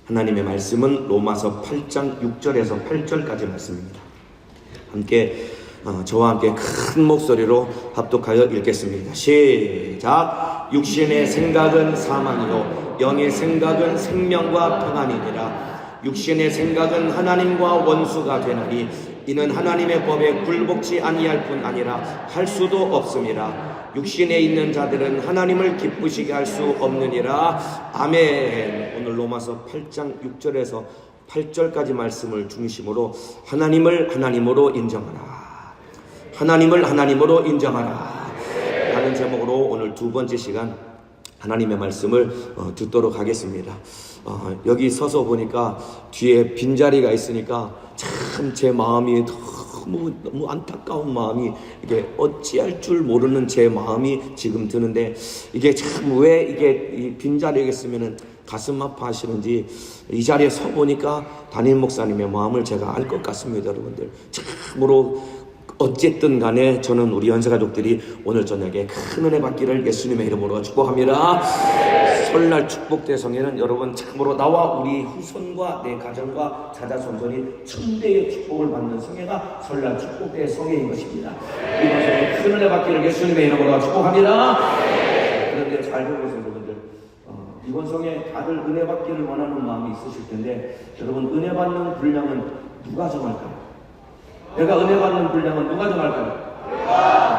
하나님의 말씀은 로마서 8장 6절에서 8절까지 말씀입니다. 함께 저와 함께 큰 목소리로 합독하여 읽겠습니다. 시작. 육신의 생각은 사망이요 영의 생각은 생명과 평안이니라. 육신의 생각은 하나님과 원수가 되나니 이는 하나님의 법에 굴복지 아니할 뿐 아니라 할 수도 없음이라. 육신에 있는 자들은 하나님을 기쁘시게 할 수 없느니라. 아멘. 오늘 로마서 8장 6절에서 8절까지 말씀을 중심으로 하나님을 하나님으로 인정하라. 하나님을 하나님으로 인정하라 라는 제목으로 오늘 두 번째 시간 하나님의 말씀을 듣도록 하겠습니다. 여기 서서 보니까 뒤에 빈자리가 있으니까 참 제 마음이 너무 안타까운 마음이, 이게 어찌할 줄 모르는 제 마음이 지금 드는데, 이게 참 왜 이게 이 빈자리에 있으면은 가슴 아파하시는지 이 자리에 서 보니까 담임 목사님의 마음을 제가 알 것 같습니다. 여러분들 참으로 어쨌든 간에 저는 우리 연세가족들이 오늘 저녁에 큰 은혜 받기를 예수님의 이름으로 축복합니다. 설날 축복대성에는 여러분 참으로 나와 우리 후손과 내 가정과 자자손손이 천대의 축복을 받는 성회가 설날 축복대 성회인 것입니다. 이번 성회 큰 은혜 받기를 예수님의 이름으로 축복합니다. 그런데 잘 보세요 여러분들, 이번 성회 다들 은혜 받기를 원하는 마음이 있으실 텐데, 여러분 은혜 받는 분량은 누가 정할까요? 내가 은혜 받는 분량은 누가 정할까요?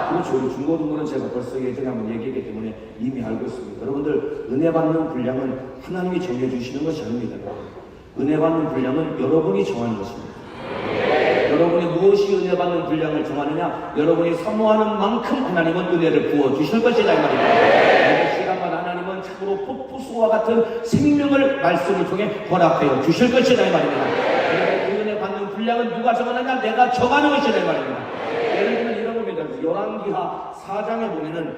그렇죠. 우리 중고등부는 제가 벌써 예전에 한번 얘기했기 때문에 이미 알고 있습니다. 여러분들 은혜 받는 분량은 하나님이 정해주시는 것이 아닙니다. 은혜 받는 분량은 여러분이 정하는 것입니다. 여러분이 무엇이 은혜 받는 분량을 정하느냐? 여러분이 사모하는 만큼 하나님은 은혜를 부어주실 것이다 이 말입니다. 이 시간마다 하나님은 참으로 폭포수와 같은 생명을 말씀을 통해 허락하여 주실 것이다 이 말입니다. 받는 분량은 누가 정하느냐? 내가 정하는 것이다 이 말입니다. 예를 들면 이런 겁니다. 열왕기하 4장에 보면은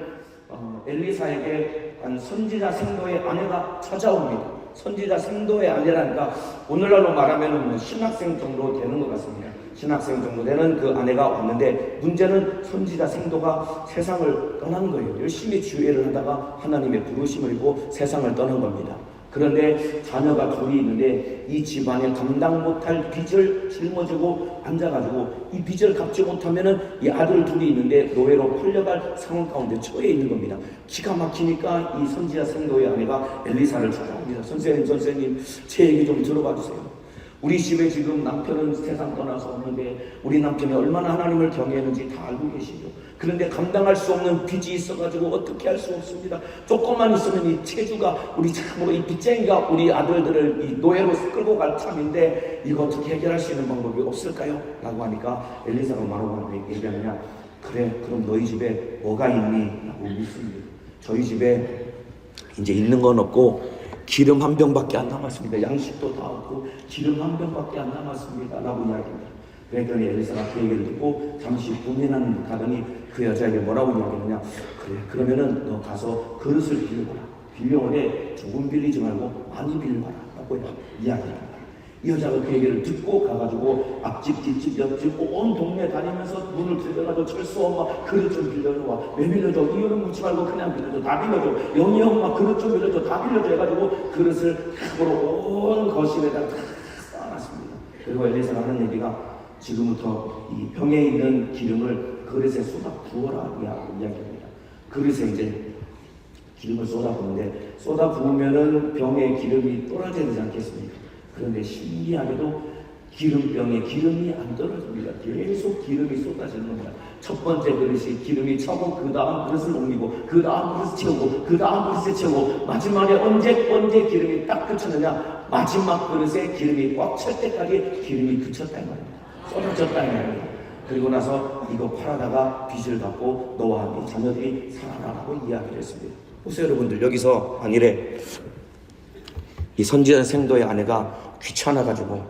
엘리사에게 한 선지자 생도의 아내가 찾아옵니다. 선지자 생도의 아내라니까 오늘날로 말하면 신학생 정도 되는 것 같습니다. 신학생 정도 되는 그 아내가 왔는데, 문제는 선지자 생도가 세상을 떠난 거예요. 열심히 주의를 하다가 하나님의 부르심을 입고 세상을 떠난 겁니다. 그런데 자녀가 둘이 있는데 이 집안에 감당 못할 빚을 짊어지고 앉아가지고 이 빚을 갚지 못하면은 이 아들 둘이 있는데 노예로 팔려갈 상황 가운데 처해 있는 겁니다. 기가 막히니까 이 선지자 생도의 아내가 엘리사를 찾아옵니다. 선생님 제 얘기 좀 들어봐 주세요. 우리 집에 지금 남편은 세상 떠나서 없는데 우리 남편이 얼마나 하나님을 경외했는지 다 알고 계시죠. 그런데 감당할 수 없는 빚이 있어가지고 어떻게 할 수 없습니다. 조금만 있으면 이 체주가, 우리 참으로 이 빚쟁이가 우리 아들들을 이 노예로 끌고 갈 참인데 이거 어떻게 해결할 수 있는 방법이 없을까요? 라고 하니까 엘리사가 뭐라고 얘기하느냐? 그래, 그럼 너희 집에 뭐가 있니? 라고 묻습니다. 저희 집에 이제 있는 건 없고 기름 한 병밖에 안 남았습니다. 양식도 다 없고 기름 한 병밖에 안 남았습니다. 라고 이야기합니다. 그랬더니 엘리사가 그 얘기를 듣고 잠시 고민하는 가더니 그 여자에게 뭐라고 이야기하느냐? 그래, 그러면은 너 가서 그릇을 빌려봐라. 빌려오되 조금 빌리지 말고 많이 빌려봐라. 라고 이야기합니다. 이 여자가 그 얘기를 듣고 가가지고 앞집, 뒷집, 옆집 온 동네 다니면서 문을 들여가지고 철수 엄마 그릇 좀 빌려줘. 왜 빌려줘? 이유는 묻지 말고 그냥 빌려줘. 다 빌려줘. 영희 엄마 그릇 좀 빌려줘. 다 빌려줘. 해가지고 그릇을 탁으로 온 거실에다 탁 쌓아놨습니다. 그리고 엘리사가 하는 얘기가 지금부터 이 병에 있는 기름을 그릇에 쏟아 부어라 이야기합니다. 그릇에 이제 기름을 쏟아 부는데 쏟아 부으면은 병에 기름이 떨어져야 되지 않겠습니까? 그런데 신기하게도 기름병에 기름이 안 떨어집니다. 계속 기름이 쏟아지는 겁니다. 첫 번째 그릇이 기름이 차고 그 다음 그릇을 옮기고 그 다음 그릇을 채우고 그 다음 그릇을 채우고 마지막에 언제 기름이 딱 그쳤느냐? 마지막 그릇에 기름이 꽉 찰 때까지 기름이 그쳤다 이 말입니다. 쏟아졌다 이 말입니다. 그리고 나서 이거 팔아다가 빚을 갚고 너와 네 자녀들이 살아나라고 이야기를 했습니다. 보세요 여러분들, 여기서 만일에 이 선지자 생도의 아내가 귀찮아가지고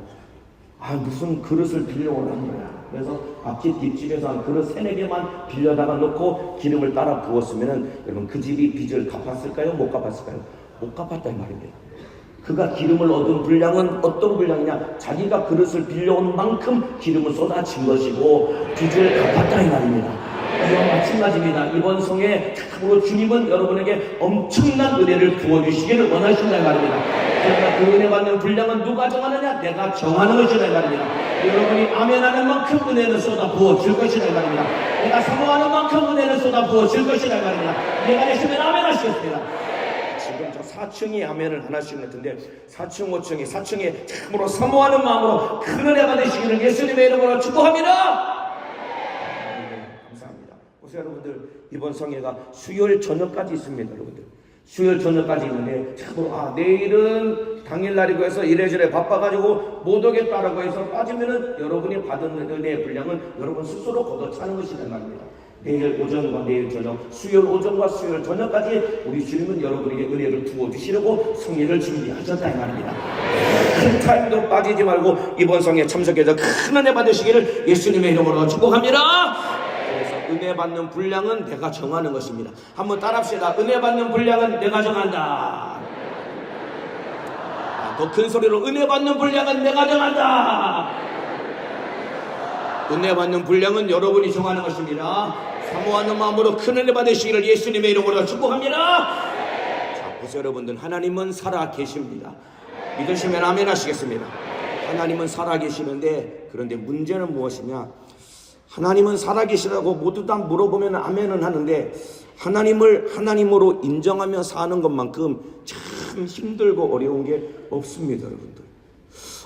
무슨 그릇을 빌려오라는 거야. 그래서 앞집 뒷집에서 한 그릇 3-4개만 빌려다가 놓고 기름을 따라 부었으면은 여러분 그 집이 빚을 갚았을까요? 못 갚았을까요? 못 갚았다 이 말입니다. 그가 기름을 얻은 분량은 어떤 분량이냐? 자기가 그릇을 빌려온 만큼 기름을 쏟아진 것이고 빚을 갚았다 이 말입니다. 이와 마찬가지입니다. 이번 성에 참으로 주님은 여러분에게 엄청난 은혜를 부어주시기를 원하신다 이 말입니다. 그러나 그 은혜 받는 분량은 누가 정하느냐? 내가 정하는 것이라 이 말입니다. 여러분이 아멘하는 만큼 은혜는 쏟아 부어질 것이라 이 말입니다. 내가 사모하는 만큼 은혜는 쏟아 부어질 것이라 이 말입니다. 내가 되시면 아멘 하시겠습니다. 지금 저 4층이 아멘을 하나씩 했는데 4층 5층이 4층에 참으로 사모하는 마음으로 큰 은혜 받으시기를 예수님의 이름으로 축복합니다. 감사합니다. 보세요 여러분들, 이번 성회가 수요일 저녁까지 있습니다. 여러분들 수요일 저녁까지 있는데 참으로 내일은 당일날이고 해서 이래저래 바빠가지고 못 오겠다라고 해서 빠지면은 여러분이 받은 은혜의 분량은 여러분 스스로 걷어차는 것이란 말입니다. 내일 오전과 내일 저녁, 수요일 오전과 수요일 저녁까지 우리 주님은 여러분에게 은혜를 부어주시려고 성회를 준비하셨다 이 말입니다. 큰 타임도 빠지지 말고 이번 성회에 참석해서 큰 은혜 받으시기를 예수님의 이름으로 축복합니다. 그래서 은혜 받는 분량은 내가 정하는 것입니다. 한번 따라합시다. 은혜 받는 분량은 내가 정한다. 더 큰 소리로 은혜 받는 분량은 내가 정한다. 은혜 받는 분량은 여러분이 정하는 것입니다. 사모하는 마음으로 큰 은혜 받으시기를 예수님의 이름으로 축복합니다. 자, 보세요 여러분들, 하나님은 살아 계십니다. 믿으시면 아멘 하시겠습니다. 하나님은 살아 계시는데, 그런데 문제는 무엇이냐? 하나님은 살아 계시다고 모두 다 물어보면 아멘은 하는데, 하나님을 하나님으로 인정하며 사는 것만큼 참 힘들고 어려운 게 없습니다. 여러분들,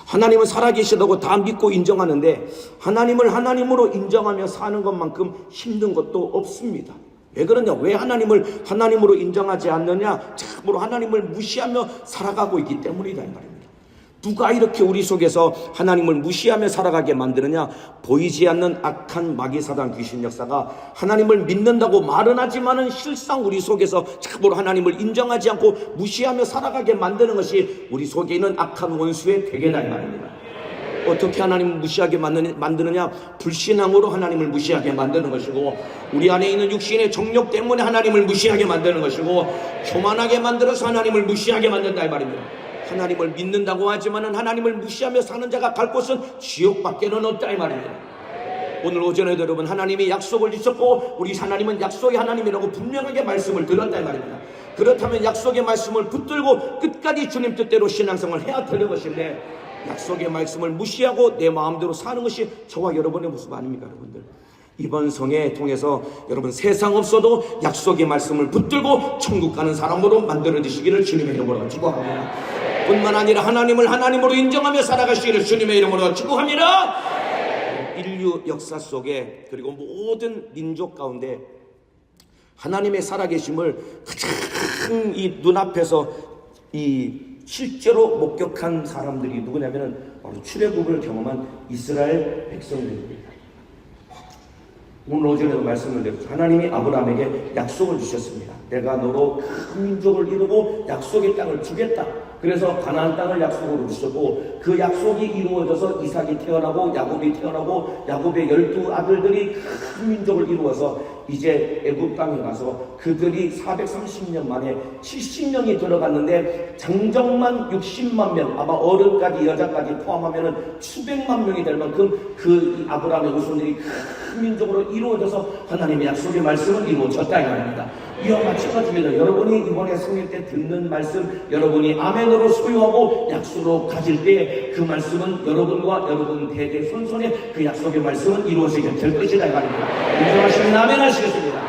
하나님은 살아계시다고 다 믿고 인정하는데 하나님을 하나님으로 인정하며 사는 것만큼 힘든 것도 없습니다. 왜 그러냐? 왜 하나님을 하나님으로 인정하지 않느냐? 참으로 하나님을 무시하며 살아가고 있기 때문이다 이 말입니다. 누가 이렇게 우리 속에서 하나님을 무시하며 살아가게 만드느냐? 보이지 않는 악한 마귀사단 귀신 역사가 하나님을 믿는다고 말은 하지만은 실상 우리 속에서 참으로 하나님을 인정하지 않고 무시하며 살아가게 만드는 것이 우리 속에 있는 악한 원수의 대개다 이 말입니다. 어떻게 하나님을 무시하게 만드느냐? 불신앙으로 하나님을 무시하게 만드는 것이고, 우리 안에 있는 육신의 정욕 때문에 하나님을 무시하게 만드는 것이고, 교만하게 만들어서 하나님을 무시하게 만든다 이 말입니다. 하나님을 믿는다고 하지만은 하나님을 무시하며 사는 자가 갈 곳은 지옥밖에는 없다 이 말입니다. 오늘 오전에도 여러분, 하나님이 약속을 주셨고 우리 하나님은 약속의 하나님이라고 분명하게 말씀을 드렸다 이 말입니다. 그렇다면 약속의 말씀을 붙들고 끝까지 주님 뜻대로 신앙생활을 해야 되는 것인데, 약속의 말씀을 무시하고 내 마음대로 사는 것이 저와 여러분의 모습 아닙니까 여러분들? 이번 성회 통해서 여러분, 세상 없어도 약속의 말씀을 붙들고 천국 가는 사람으로 만들어 주시기를 주님의 이름으로 축복합니다. 뿐만 아니라 하나님을 하나님으로 인정하며 살아가시기를 주님의 이름으로 축복합니다. 인류 역사 속에, 그리고 모든 민족 가운데 하나님의 살아계심을 가장 이 눈앞에서 이 실제로 목격한 사람들이 누구냐면은 바로 출애굽을 경험한 이스라엘 백성들입니다. 오늘 오전에도 말씀을 드렸죠. 하나님이 아브라함에게 약속을 주셨습니다. 내가 너로 큰 민족을 이루고 약속의 땅을 주겠다. 그래서 가나안 땅을 약속으로 주셨고, 그 약속이 이루어져서 이삭이 태어나고 야곱이 태어나고 야곱의 12 아들들이 큰 민족을 이루어서 이제 애굽 땅에 가서 그들이 430년 만에 70년이 들어갔는데 장정만 60만 명, 아마 어른까지 여자까지 포함하면 수백만 명이 될 만큼 그 아브라함의 후손들이 큰 민족으로 이루어져서 하나님의 약속의 말씀을 이루어졌다 이 말입니다. 이와 마찬가지입니다. 여러분이 이번에 성령 때 듣는 말씀, 여러분이 아멘으로 소유하고 약속으로 가질 때 그 말씀은 여러분과 여러분 대대 손손에 그 약속의 말씀은 이루어지게 될 것이다 이 말입니다. 인정하시면 아멘 하시겠습니다.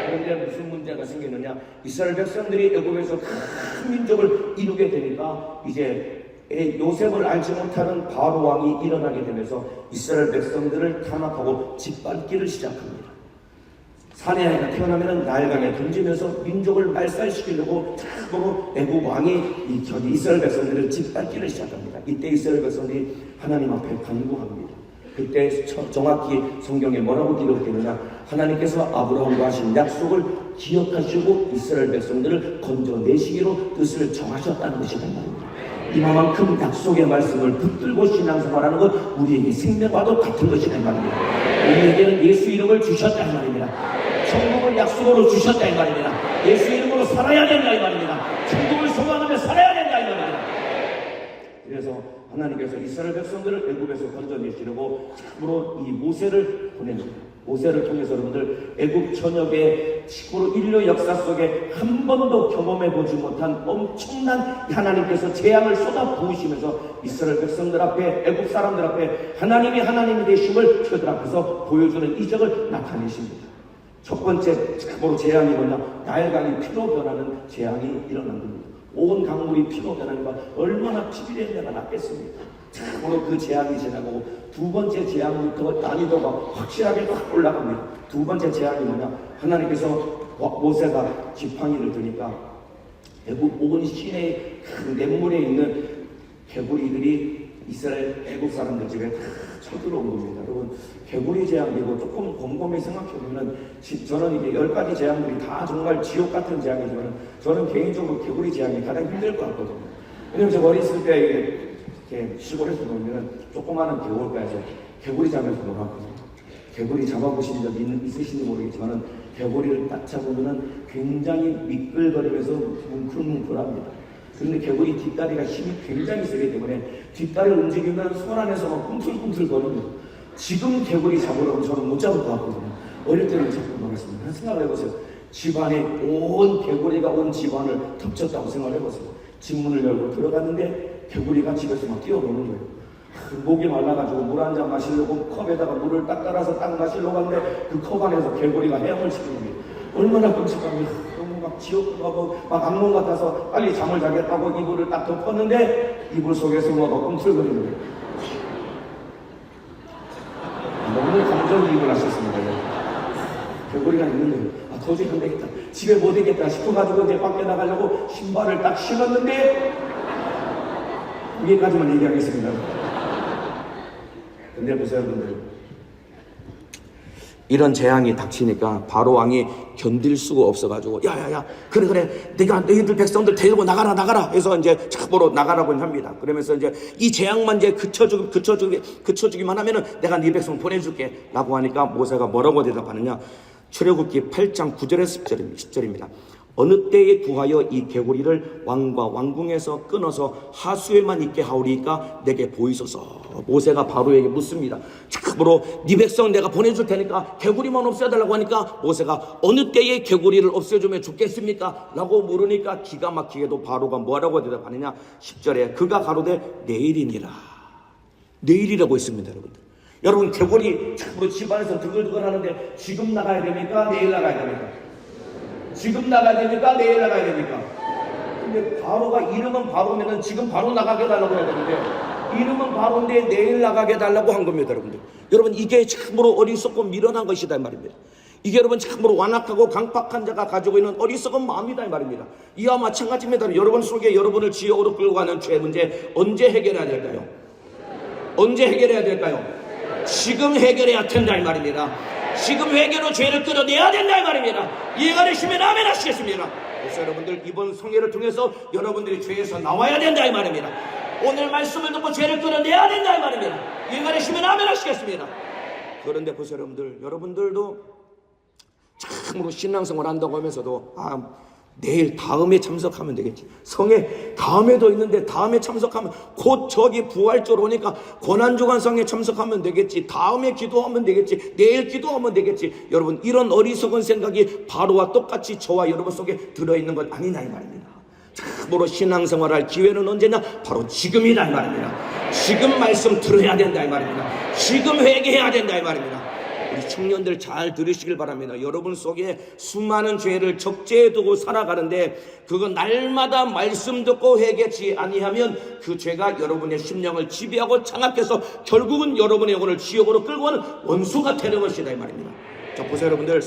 그런데 무슨 문제가 생기느냐? 이스라엘 백성들이 애굽에서 큰 민족을 이루게 되니까 이제 요셉을 알지 못하는 바로 왕이 일어나게 되면서 이스라엘 백성들을 탄압하고 짓밟기를 시작합니다. 사내 아이가 태어나면 나일강에 던지면서 민족을 말살시키려고 참으로 애국 왕이 이스라엘 백성들을 짓밟기를 시작합니다. 이때 이스라엘 백성들이 하나님 앞에 간구합니다. 그때 정확히 성경에 뭐라고 기록되느냐? 하나님께서 아브라함과 하신 약속을 기억하시고 이스라엘 백성들을 건져내시기로 뜻을 정하셨다는 것이란 말입니다. 이만큼 약속의 말씀을 붙들고 신앙생활하는 것, 우리에게 생명과도 같은 것이란 말입니다. 우리에게는 예수 이름을 주셨다 이 말입니다. 천국을 약속으로 주셨다 이 말입니다. 예수 이름으로 살아야 된다 이 말입니다. 천국을 소망하며 살아야 된다 이 말입니다. 그래서 하나님께서 이스라엘 백성들을 애굽에서 건져내시려고 참으로 이 모세를 보냅니다. 모세를 통해서 여러분들 애굽 전역의 지구로 인류 역사 속에 한 번도 경험해 보지 못한 엄청난 하나님께서 재앙을 쏟아 부으시면서 이스라엘 백성들 앞에, 애굽 사람들 앞에 하나님이 되심을 그들 앞에서 보여주는 이적을 나타내십니다. 첫 번째 참으로 재앙이 뭐냐? 나일강이 피로 변하는 재앙이 일어난 겁니다. 온 강물이 피로 변하니까 얼마나 피비린 데가 났겠습니까? 참으로 그 재앙이 지나고 두 번째 재앙부터 난이도가 확실하게 확 올라갑니다. 두 번째 재앙이 뭐냐? 하나님께서 모세가 지팡이를 드니까 애굽 온 시내의 큰 냇물에 있는 개구리들이 이스라엘 애굽 사람들 집에 다 쳐들어온 겁니다. 여러분, 개구리 재앙이고 조금 곰곰이 생각해보면 저는 이게 10가지 재앙들이 다 정말 지옥 같은 재앙이지만 저는 개인적으로 개구리 재앙이 가장 힘들 것 같거든요. 왜냐면 제가 어렸을 때 이렇게 시골에서 놀면 조그마한 개울가에서 개구리 잡아서 놀았거든요. 개구리 잡아보신 적 있으신지 모르겠지만 개구리를 딱 잡으면 굉장히 미끌거리면서 뭉클뭉클합니다. 그런데 개구리 뒷다리가 힘이 굉장히 세기 때문에 뒷다리를 움직이면 손 안에서 막 꿈틀꿈틀거립니다. 지금 개구리 잡으려면 저는 못 잡을 것 같거든요. 어릴 때는 잡고 놀았습니다. 생각을 해보세요. 집안에 온 개구리가 온 집안을 덮쳤다고 생각을 해보세요. 집 문을 열고 들어갔는데 개구리가 집에서 막 뛰어노는 거예요. 목이 말라가지고 물 한 잔 마시려고 컵에다가 물을 딱 따라서 딱 마시려고 하는데 그 컵 안에서 개구리가 헤엄을 치는 거예요. 얼마나 끔찍합니까? 너무 막 지옥 가고 막 악몽 같아서 빨리 잠을 자겠다고 이불을 딱 덮었는데 이불 속에서 뭐가 꿈틀거리는 거예요. 너무 감정이입을 하셨습니다. 개구리가 있는 거예요. 아, 도저히 안 되겠다. 집에 못 되겠다 싶어가지고 이제 밖에 나가려고 신발을 딱 신었는데 여기까지만 얘기하겠습니다. 근데 보세요, 여러분들. 이런 재앙이 닥치니까 바로 왕이 견딜 수가 없어가지고 야야야 그래 내가 너희들 백성들 데리고 나가라 해서 이제 착보로 나가라고 합니다. 그러면서 이제 이 재앙만 이제 그쳐주기만 하면은 내가 네 백성 보내줄게 라고 하니까 모세가 뭐라고 대답하느냐? 출애굽기 8장 9절에서 10절입니다. 어느 때에 구하여 이 개구리를 왕과 왕궁에서 끊어서 하수에만 있게 하오리까 내게 보이소서. 모세가 바로에게 묻습니다. 참으로 네 백성 내가 보내줄 테니까 개구리만 없애달라고 하니까 모세가 어느 때에 개구리를 없애주면 좋겠습니까? 라고 물으니까 기가 막히게도 바로가 뭐라고 대답하느냐? 10절에 그가 가로되 내일이니라. 내일이라고 있습니다. 여러분 개구리 참으로 집안에서 드글드글 하는데 지금 나가야 됩니까? 내일 나가야 됩니까? 지금 나가야 됩니까? 내일 나가야 됩니까? 근데 바로가 이름은 바로면은 지금 바로 나가게 달라고 해야 되는데 이름은 바로인데 내일 나가게 달라고 한 겁니다, 여러분들. 여러분 이게 참으로 어리석고 미련한 것이다 이 말입니다. 이게 여러분 참으로 완악하고 강팍한 자가 가지고 있는 어리석은 마음이다 이 말입니다. 이와 마찬가지입니다. 여러분 속에 여러분을 지옥으로 끌고 가는 죄 문제 언제 해결해야 될까요? 언제 해결해야 될까요? 지금 해결해야 된다 이 말입니다. 지금 회개로 죄를 끌어내야 된다 이 말입니다. 이해가 되시면 아멘 하시겠습니다. 그래서 여러분들 이번 성회를 통해서 여러분들이 죄에서 나와야 된다 이 말입니다. 오늘 말씀을 듣고 죄를 끌어내야 된다 이 말입니다. 이해가 되시면 아멘 하시겠습니다. 그런데 보세요 여러분들도 참으로 신앙생활 한다고 하면서도 내일 다음에 참석하면 되겠지. 성회 다음에도 있는데 다음에 참석하면 곧 저기 부활절 오니까 고난주간성에 참석하면 되겠지. 다음에 기도하면 되겠지. 내일 기도하면 되겠지. 여러분 이런 어리석은 생각이 바로와 똑같이 저와 여러분 속에 들어있는 것 아니냐 이 말입니다. 참으로 신앙생활할 기회는 언제냐? 바로 지금이다 이 말입니다. 지금 말씀 들어야 된다 이 말입니다. 지금 회개해야 된다 이 말입니다. 우리 청년들 잘 들으시길 바랍니다. 여러분 속에 수많은 죄를 적재해 두고 살아가는데 그건 날마다 말씀 듣고 회개치 아니하면 그 죄가 여러분의 심령을 지배하고 장악해서 결국은 여러분의 영혼을 지옥으로 끌고 가는 원수가 되는 것이다 이 말입니다. 자 보세요 여러분들,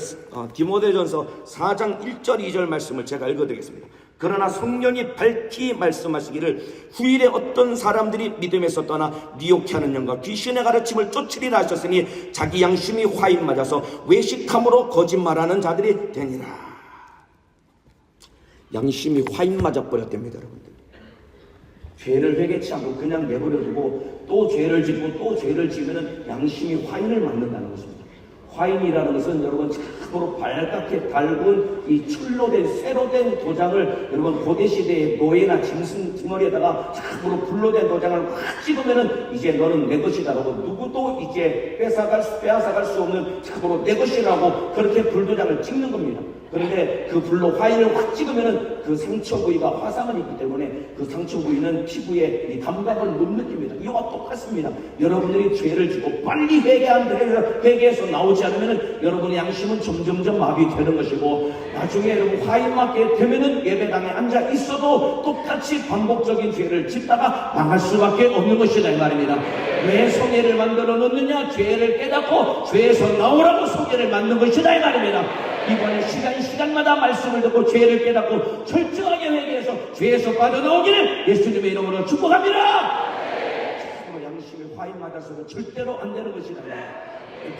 디모데전서 4장 1절 2절 말씀을 제가 읽어드리겠습니다. 그러나 성령이 밝히 말씀하시기를 후일에 어떤 사람들이 믿음에서 떠나 미혹케 하는 영과 귀신의 가르침을 쫓으리라 하셨으니 자기 양심이 화인 맞아서 외식함으로 거짓말하는 자들이 되니라. 양심이 화인 맞아 버렸답니다 여러분들. 죄를 회개치 않고 그냥 내버려두고 또 죄를 짓고 또 죄를 지으면 양심이 화인을 맞는다는 것입니다. 화인이라는 것은 여러분 참으로 발갛게 달군 이 철로 된 쇠로 된 도장을 여러분 고대 시대의 노예나 짐승 덩어리에다가 참으로 불로 된 도장을 확 찍으면은 이제 너는 내 것이다라고 누구도 이제 빼앗아갈 수 없는 참으로 내 것이라고 그렇게 불도장을 찍는 겁니다. 그런데 그 불로 화인을 확 찍으면은 그 상처 부위가 화상을 입기 때문에 그 상처 부위는 피부에 이 감각을 못 느낍니다. 이와 똑같습니다. 여러분들이 죄를 지고 빨리 회개해서 나오지 않으면은 여러분의 양심은 점점점 마비되는 것이고, 나중에 여러분 화인 맞게 되면은 예배당에 앉아 있어도 똑같이 반복적인 죄를 짓다가 망할 수밖에 없는 것이다 이 말입니다. 왜 성회를 만들어 놓느냐? 죄를 깨닫고 죄에서 나오라고 성회를 만든 것이다 이 말입니다. 이번에 시간마다 말씀을 듣고 죄를 깨닫고 철저하게 회개해서 죄에서 빠져나오기를 예수님의 이름으로 축복합니다. 참으로 양심이 화인 맞아서는 절대로 안 되는 것이다.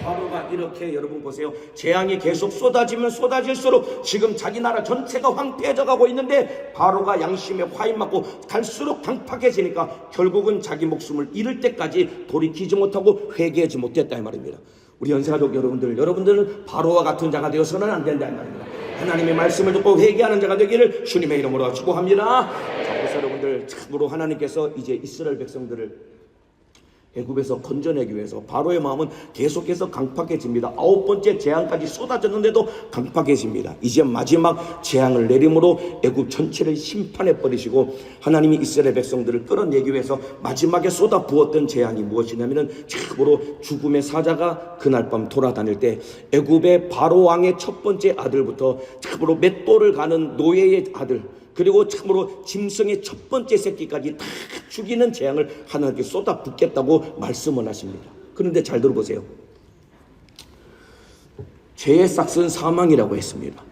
바로가 이렇게, 여러분 보세요, 재앙이 계속 쏟아지면 쏟아질수록 지금 자기 나라 전체가 황폐해져 가고 있는데, 바로가 양심에 화인 맞고 갈수록 강팍해지니까 결국은 자기 목숨을 잃을 때까지 돌이키지 못하고 회개하지 못했다 이 말입니다. 우리 연세가족 여러분들은 바로와 같은 자가 되어서는 안 된다 이 말입니다. 하나님의 말씀을 듣고 회개하는 자가 되기를 주님의 이름으로 축복합니다. 자, 그래서 여러분들, 참으로 하나님께서 이제 이스라엘 백성들을 애굽에서 건져내기 위해서 바로의 마음은 계속해서 강팍해집니다. 9번째 재앙까지 쏟아졌는데도 강팍해집니다. 이제 마지막 재앙을 내림으로 애굽 전체를 심판해 버리시고, 하나님이 이스라엘 백성들을 끌어내기 위해서 마지막에 쏟아 부었던 재앙이 무엇이냐면은 참으로 죽음의 사자가 그날 밤 돌아다닐 때 애굽의 바로 왕의 첫 번째 아들부터 참으로 맷돌을 가는 노예의 아들, 그리고 참으로 짐승의 첫 번째 새끼까지 다 죽이는 재앙을 하나님께 쏟아 붓겠다고 말씀을 하십니다. 그런데 잘 들어보세요. 죄의 싹은 사망이라고 했습니다.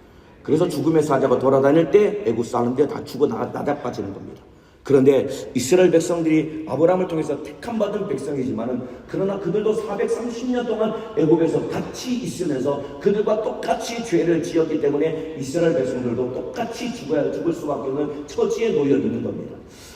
그래서 죽음의 사자가 돌아다닐 때 애굽 사람들이 다 죽어 나닥빠지는 겁니다. 그런데 이스라엘 백성들이 아브라함을 통해서 택함받은 백성이지만은, 그러나 그들도 430년 동안 애굽에서 같이 있으면서 그들과 똑같이 죄를 지었기 때문에 이스라엘 백성들도 똑같이 죽을 수밖에 없는 처지에 놓여 있는 겁니다.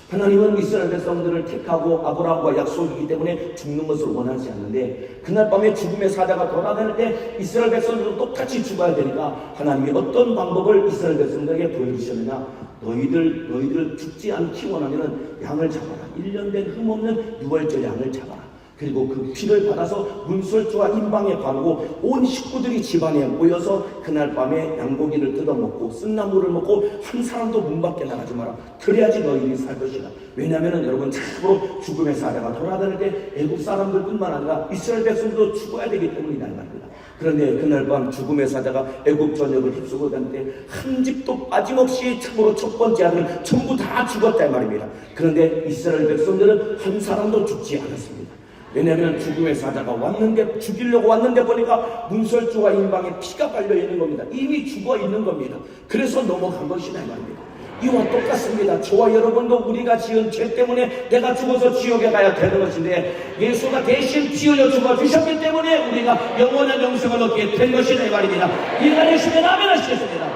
하나님은 이스라엘 백성들을 택하고 아브라함과 약속이기 때문에 죽는 것을 원하지 않는데, 그날 밤에 죽음의 사자가 돌아다닐 때 이스라엘 백성들도 똑같이 죽어야 되니까 하나님이 어떤 방법을 이스라엘 백성들에게 보여주셨느냐? 너희들 죽지 않기 원하면은 양을 잡아라. 1년 된 흠없는 6월절 양을 잡아라. 그리고 그 피를 받아서 문설주와 인방에 바르고 온 식구들이 집안에 모여서 그날 밤에 양고기를 뜯어먹고 쓴나물을 먹고 한 사람도 문 밖에 나가지 마라. 그래야지 너희들이 살 것이다. 왜냐하면 여러분, 참으로 죽음의 사자가 돌아다닐 때 애굽 사람들뿐만 아니라 이스라엘 백성도 죽어야 되기 때문이라는 말입니다. 그런데 그날 밤 죽음의 사자가 애굽 전역을 휩쓰고 다닐 때 한 집도 빠짐없이 참으로 첫 번째 아들 전부 다 죽었다 말입니다. 그런데 이스라엘 백성들은 한 사람도 죽지 않았습니다. 왜냐하면 죽음의 사자가 왔는데, 죽이려고 왔는데 보니까 문설주와 인방에 피가 빨려 있는 겁니다. 이미 죽어 있는 겁니다. 그래서 넘어간 것이다 이 말입니다. 이와 똑같습니다. 저와 여러분도 우리가 지은 죄 때문에 내가 죽어서 지옥에 가야 되는 것인데, 예수가 대신 피 흘려 죽어주셨기 때문에 우리가 영원한 영생을 얻게 된 것이다 이 말입니다. 이해가 되시면 아멘 하시겠습니다.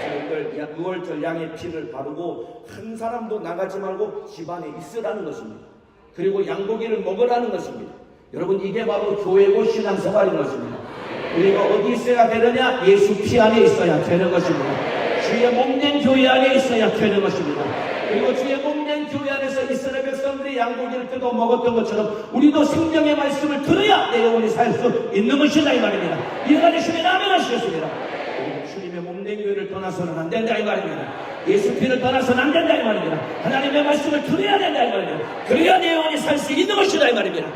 여러분들, 6월절 양의 피를 바르고 한 사람도 나가지 말고 집안에 있으라는 것입니다. 그리고 양고기를 먹으라는 것입니다. 여러분, 이게 바로 교회고 신앙생활인 것입니다. 우리가 어디 있어야 되느냐? 예수 피 안에 있어야 되는 것입니다. 주의 몸된 교회 안에 있어야 되는 것입니다. 그리고 주의 몸된 교회 안에서 이스라엘 백성들이 양고기를 뜯어 먹었던 것처럼 우리도 생명의 말씀을 들어야 내 영혼이 살 수 있는 것이다 이 말입니다. 이해가 되시면 아멘 하시겠습니다. 주님의 몸된 교회를 떠나서는 안 된다 이 말입니다. 예수 피를 떠나서는 안 된다 이 말입니다. 하나님의 말씀을 들어야 된다 이 말입니다. 그래야 내 영혼이 살 수 있는 것이다 이 말입니다.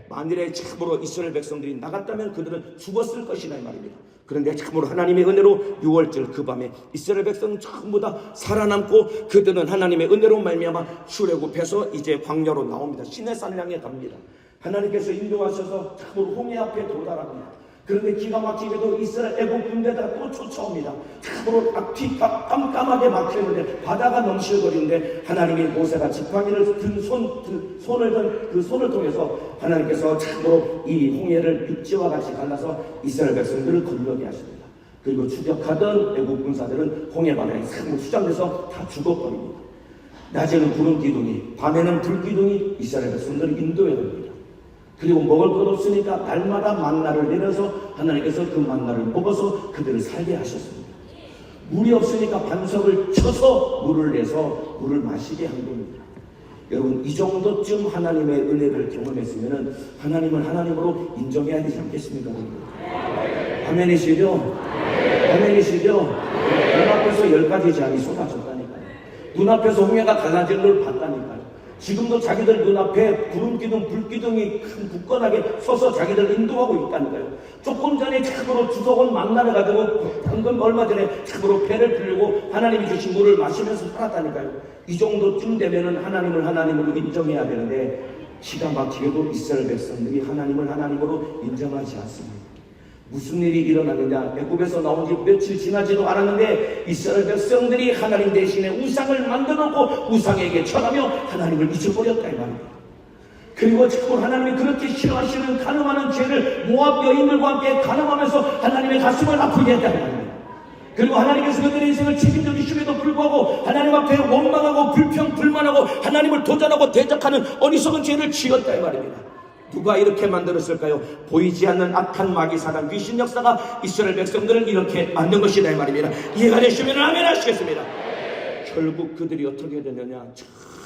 만일에 참으로 이스라엘 백성들이 나갔다면 그들은 죽었을 것이다 이 말입니다. 그런데 참으로 하나님의 은혜로 6월절 그 밤에 이스라엘 백성은 전부 다 살아남고, 그들은 하나님의 은혜로 말미암아 출애굽해서 이제 광야로 나옵니다. 시내산을 향해 갑니다. 하나님께서 인도하셔서 참으로 홍해 앞에 도달합니다. 그런데 기가 막히게도 이스라엘 애굽 군대가 또 쫓아옵니다. 참으로 앞이 깜깜하게 막히는데 바다가 넘실거리는데, 하나님이 모세가 지팡이를 든 손을 통해서 하나님께서 참으로 이 홍해를 육지와 같이 갈라서 이스라엘 백성들을 건너게 하십니다. 그리고 추격하던 애굽 군사들은 홍해 바다에 수장돼서 다 죽어버립니다. 낮에는 구름 기둥이, 밤에는 불 기둥이 이스라엘 백성들을 인도해 갑니다. 그리고 먹을 것 없으니까 날마다 만나를 내려서 하나님께서 그 만나를 먹어서 그들을 살게 하셨습니다. 물이 없으니까 반석을 쳐서 물을 내서 물을 마시게 한 겁니다. 여러분, 이 정도쯤 하나님의 은혜를 경험했으면 하나님을 하나님으로 인정해야 되지 않겠습니까? 아멘이시죠? 아멘이시죠? 눈앞에서 10가지 재앙이 쏟아졌다니까요. 눈앞에서 홍해가 갈라진 걸 봤다니까요. 지금도 자기들 눈앞에 구름기둥, 불기둥이 큰 굳건하게 서서 자기들 인도하고 있다니까요. 조금 전에 참으로 주석원 만나러 가지고 방금 얼마 전에 참으로 배를 풀고 하나님이 주신 물을 마시면서 살았다니까요. 이 정도쯤 되면은 하나님을 하나님으로 인정해야 되는데 기가 막히게도 이스라엘 백성들이 하나님을 하나님으로 인정하지 않습니다. 무슨 일이 일어나느냐? 애굽에서 나온 지 며칠 지나지도 않았는데 이스라엘 백성들이 하나님 대신에 우상을 만들어 놓고 우상에게 절하며 하나님을 잊어버렸다 이 말입니다. 그리고 자꾸 하나님이 그렇게 싫어하시는 간음하는 죄를 모압 여인들과 함께 간음하면서 하나님의 가슴을 아프게 했다 이 말입니다. 그리고 하나님께서 그들의 인생을 책임져 주심에도 불구하고 하나님 앞에 원망하고 불평불만하고 하나님을 도전하고 대적하는 어리석은 죄를 지었다 이 말입니다. 누가 이렇게 만들었을까요? 보이지 않는 악한 마귀 사단 귀신 역사가 이스라엘 백성들을 이렇게 만든 것이다 이 말입니다. 이해가 되시면 아멘 하시겠습니다. 결국 그들이 어떻게 되느냐?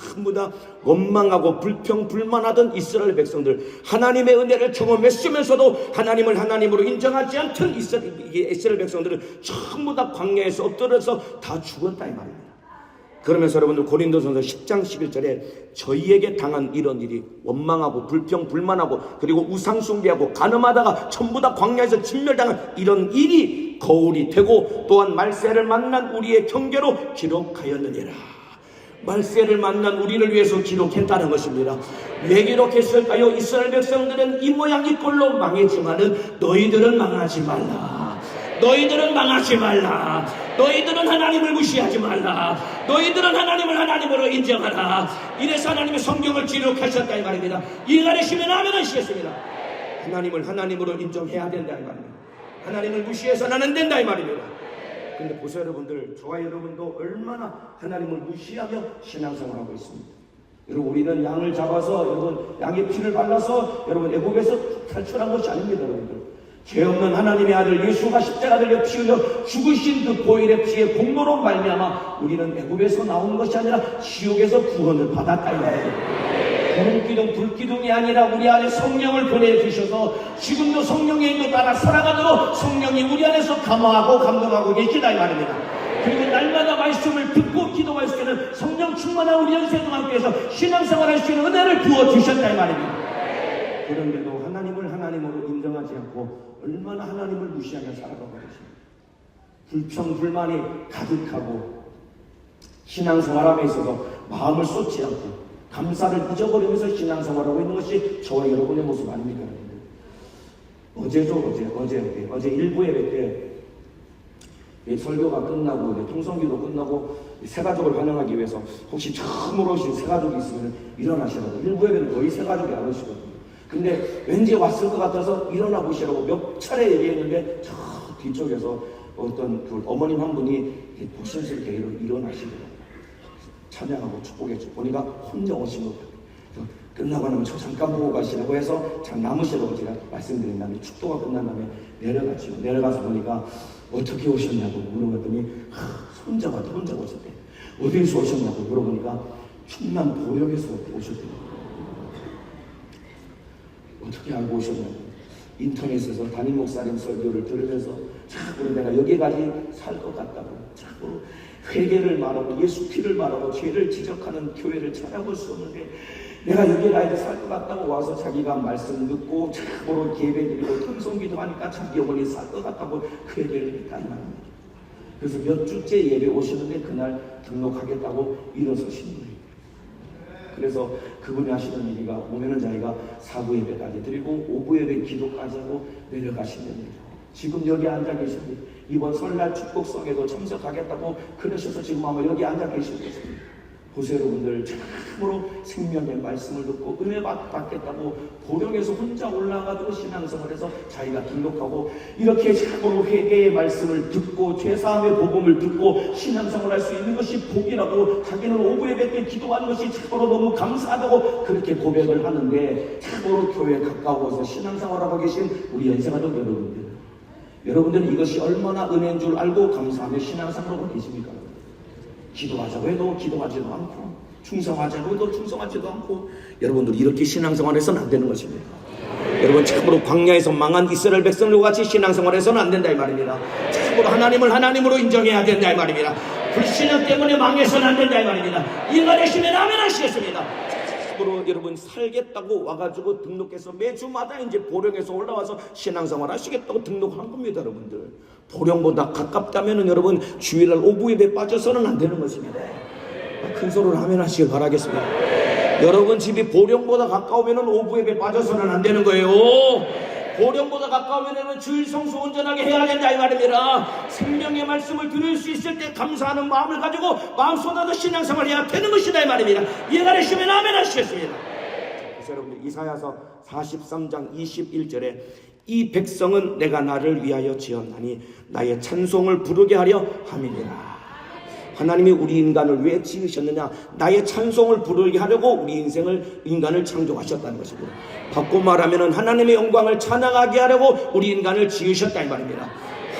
전부 다 원망하고 불평불만하던 이스라엘 백성들, 하나님의 은혜를 경험했으면서도 하나님을 하나님으로 인정하지 않던 이스라엘 백성들은 전부 다 광야에서 엎드려서 다 죽었다 이 말입니다. 그러면서 여러분들 고린도전서 10장 11절에 저희에게 당한 이런 일이 원망하고 불평불만하고 그리고 우상숭배하고 간음하다가 전부 다 광야에서 진멸당한 이런 일이 거울이 되고 또한 말세를 만난 우리의 경계로 기록하였느니라. 말세를 만난 우리를 위해서 기록했다는 것입니다. 왜 기록했을까요? 이스라엘 백성들은 이 모양 이 꼴로 망했지만은 너희들은 망하지 말라. 너희들은 망하지 말라. 너희들은 하나님을 무시하지 말라. 너희들은 하나님을 하나님으로 인정하라. 이래서 하나님의 성경을 기록하셨다 이 말입니다. 이해가 되시면 아멘 하시겠습니다. 하나님을 하나님으로 인정해야 된다 이 말입니다. 하나님을 무시해서는 안 된다 이 말입니다. 근데 보세요 여러분들, 저와 여러분도 얼마나 하나님을 무시하며 신앙생활하고 있습니다. 여러분, 우리는 양을 잡아서 여러분 양의 피를 발라서 여러분 애국에서 탈출한 것이 아닙니다. 여러분들, 죄 없는 하나님의 아들 예수가 십자가 달려 피 흘려 죽으신 그 보혈의 피의 공로로 말미암아 우리는 애굽에서 나온 것이 아니라 지옥에서 구원을 받았다 이 말입니다. 구름기둥 불기둥이 아니라 우리 안에 성령을 보내주셔서 지금도 성령의 인도 따라 살아가도록 성령이 우리 안에서 감화하고 감동하고 계시다 이 말입니다. 그리고 날마다 말씀을 듣고 기도할 수 있는 성령 충만한 우리 연세도 함께해서 신앙생활할 수 있는 은혜를 부어주셨다 이 말입니다. 그런데도 하나님을 하나님으로 인정하지 않고 얼마나 하나님을 무시하며 살아가고 계십니까? 불평불만이 가득하고 신앙생활함에 있어서 마음을 쏟지 않고 감사를 잊어버리면서 신앙생활하고 있는 것이 저와 여러분의 모습 아닙니까? 어제 일부 예배 때 설교가 끝나고 통성기도 끝나고 새가족을 환영하기 위해서 혹시 처음으로 오신 새가족이 있으면 일어나시라고, 일부 예배는 거의 새가족이 안 오시거든요. 근데 왠지 왔을 것 같아서 일어나 보시라고 몇 차례 얘기했는데 저 뒤쪽에서 어떤 그 어머님 한 분이 복신스럽게 일어나시더라고요. 찬양하고 축복했죠. 보니까 혼자 오신 것 같아요. 끝나고 나면 저 잠깐 보고 가시라고 해서 참 남으시라고 제가 말씀드린 다음에 축도가 끝난 다음에 내려갔죠. 내려가서 보니까 어떻게 오셨냐고 물어봤더니 혼자 오셨대. 어디에서 오셨냐고 물어보니까 충남 보령에서 오셨대요. 어떻게 알고 오셨냐고. 인터넷에서 담임 목사님 설교를 들으면서 자꾸 내가 여기까지 살 것 같다고 자꾸 회개를 말하고 예수 피를 말하고 죄를 지적하는 교회를 찾아볼 수 없는데 내가 여기 가야지 살 것 같다고 와서 자기가 말씀 듣고 참으로 예배드리고 통성기도 하니까 자기 영혼이 살 것 같다고 그 얘기를 했다는 말입니다. 그래서 몇 주째 예배 오시는데 그날 등록하겠다고 일어서신 분이에요. 그래서 그분이 하시는 얘기가 오면은 자기가 사부 예배까지 드리고 오부 예배 기도까지 하고 내려가시는 겁니다. 지금 여기 앉아 계십니다. 이번 설날 축복성에도 참석하겠다고 그러셔서 지금 아마 여기 앉아 계시고 있습니다. 보세요 여러분들, 참으로 생명의 말씀을 듣고 은혜 받겠다고 보령에서 혼자 올라가도 신앙생활에서 자기가 등록하고 이렇게 참으로 회개의 말씀을 듣고 죄사함의 복음을 듣고 신앙생활할 수 있는 것이 복이라고 자기는 오후 예배 때 기도하는 것이 참으로 너무 감사하다고 그렇게 고백을 하는데 참으로 교회에 가까워서 신앙생활하고 계신 우리 연세가족 여러분들, 여러분들은 이것이 얼마나 은혜인 줄 알고 감사하며 신앙생활을 계십니까? 기도하자고 해도 기도하지도 않고, 충성하자고 해도 충성하지도 않고, 여러분들 이렇게 신앙생활해서는 안 되는 것입니다. 여러분, 참으로 광야에서 망한 이스라엘 백성들과 같이 신앙생활해서는 안 된다 이 말입니다. 참으로 하나님을 하나님으로 인정해야 된다 이 말입니다. 불신앙 때문에 망해서는 안 된다 이 말입니다. 이가 되시면 아멘 하시겠습니다. 참으로 여러분, 살겠다고 와가지고 등록해서 매주마다 이제 보령에서 올라와서 신앙생활 하시겠다고 등록한 겁니다. 여러분들, 보령보다 가깝다면은 여러분, 주일날 오후 예배 빠져서는 안 되는 것입니다. 큰 소리로 아멘 하시길 바라겠습니다. 여러분 집이 보령보다 가까우면은 오후 예배 빠져서는 안 되는 거예요. 보령보다 가까우면은 주일 성수 온전하게 해야 된다 이 말입니다. 생명의 말씀을 들을 수 있을 때 감사하는 마음을 가지고 마음 쏟아서 신앙생활 해야 되는 것이다 이 말입니다. 이해가 되시면 아멘 하시겠습니다. 그래서 여러분들 이사야서 43장 21절에 이 백성은 내가 나를 위하여 지었나니 나의 찬송을 부르게 하려 함이니라. 하나님이 우리 인간을 왜 지으셨느냐? 나의 찬송을 부르게 하려고 우리 인간을 창조하셨다는 것입니다. 바꿔 말하면 하나님의 영광을 찬양하게 하려고 우리 인간을 지으셨다 이 말입니다.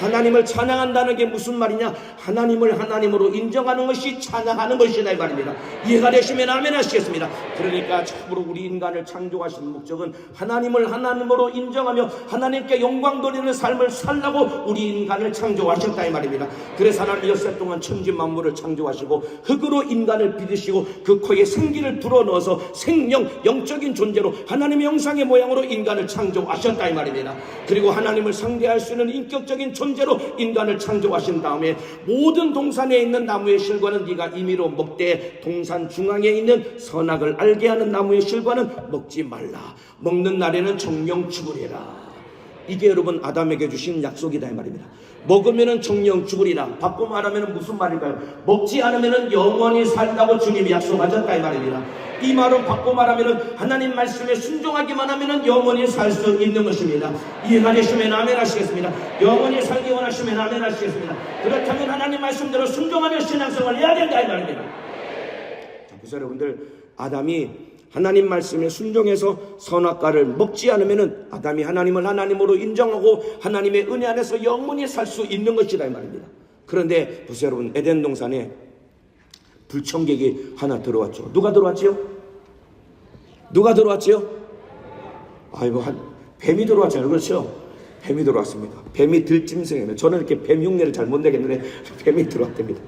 하나님을 찬양한다는 게 무슨 말이냐? 하나님을 하나님으로 인정하는 것이 찬양하는 것이다 이 말입니다. 이해가 되시면 아멘 하시겠습니다. 그러니까 참으로 우리 인간을 창조하신 목적은 하나님을 하나님으로 인정하며 하나님께 영광 돌리는 삶을 살라고 우리 인간을 창조하셨다 이 말입니다. 그래서 하나님 엿새 동안 천지 만물을 창조하시고 흙으로 인간을 빚으시고 그 코에 생기를 불어넣어서 생명, 영적인 존재로 하나님의 형상의 모양으로 인간을 창조하셨다 이 말입니다. 그리고 하나님을 상대할 수 있는 인격적인 존재로 인간을 창조하신 다음에 모든 동산에 있는 나무의 실과는 네가 임의로 먹되 동산 중앙에 있는 선악을 알게 하는 나무의 실과는 먹지 말라. 먹는 날에는 정령 죽으리라. 이게 여러분 아담에게 주신 약속이다 이 말입니다. 먹으면은 정령 죽으리라. 바꿔 말하면 무슨 말일까요? 먹지 않으면은 영원히 살다고 주님이 약속하셨다 이 말입니다. 이 말은 바꿔 말하면은 하나님 말씀에 순종하기만 하면은 영원히 살 수 있는 것입니다. 이해가 되시면 아멘 하시겠습니다. 영원히 살기 원하시면 아멘 하시겠습니다. 그렇다면 하나님 말씀대로 순종하며 신앙생활을 해야 된다 이 말입니다. 자, 그래서 여러분들, 아담이 하나님 말씀에 순종해서 선악과를 먹지 않으면은 아담이 하나님을 하나님으로 인정하고 하나님의 은혜 안에서 영원히 살 수 있는 것이다 이 말입니다. 그런데 보세요 여러분, 에덴 동산에 불청객이 하나 들어왔죠. 누가 들어왔지요? 누가 들어왔지요? 아이고, 뱀이 들어왔잖아요. 그렇죠? 뱀이 들어왔습니다. 뱀이 들짐승이에요. 저는 이렇게 뱀 흉내를 잘 못 내겠는데 뱀이 들어왔답니다.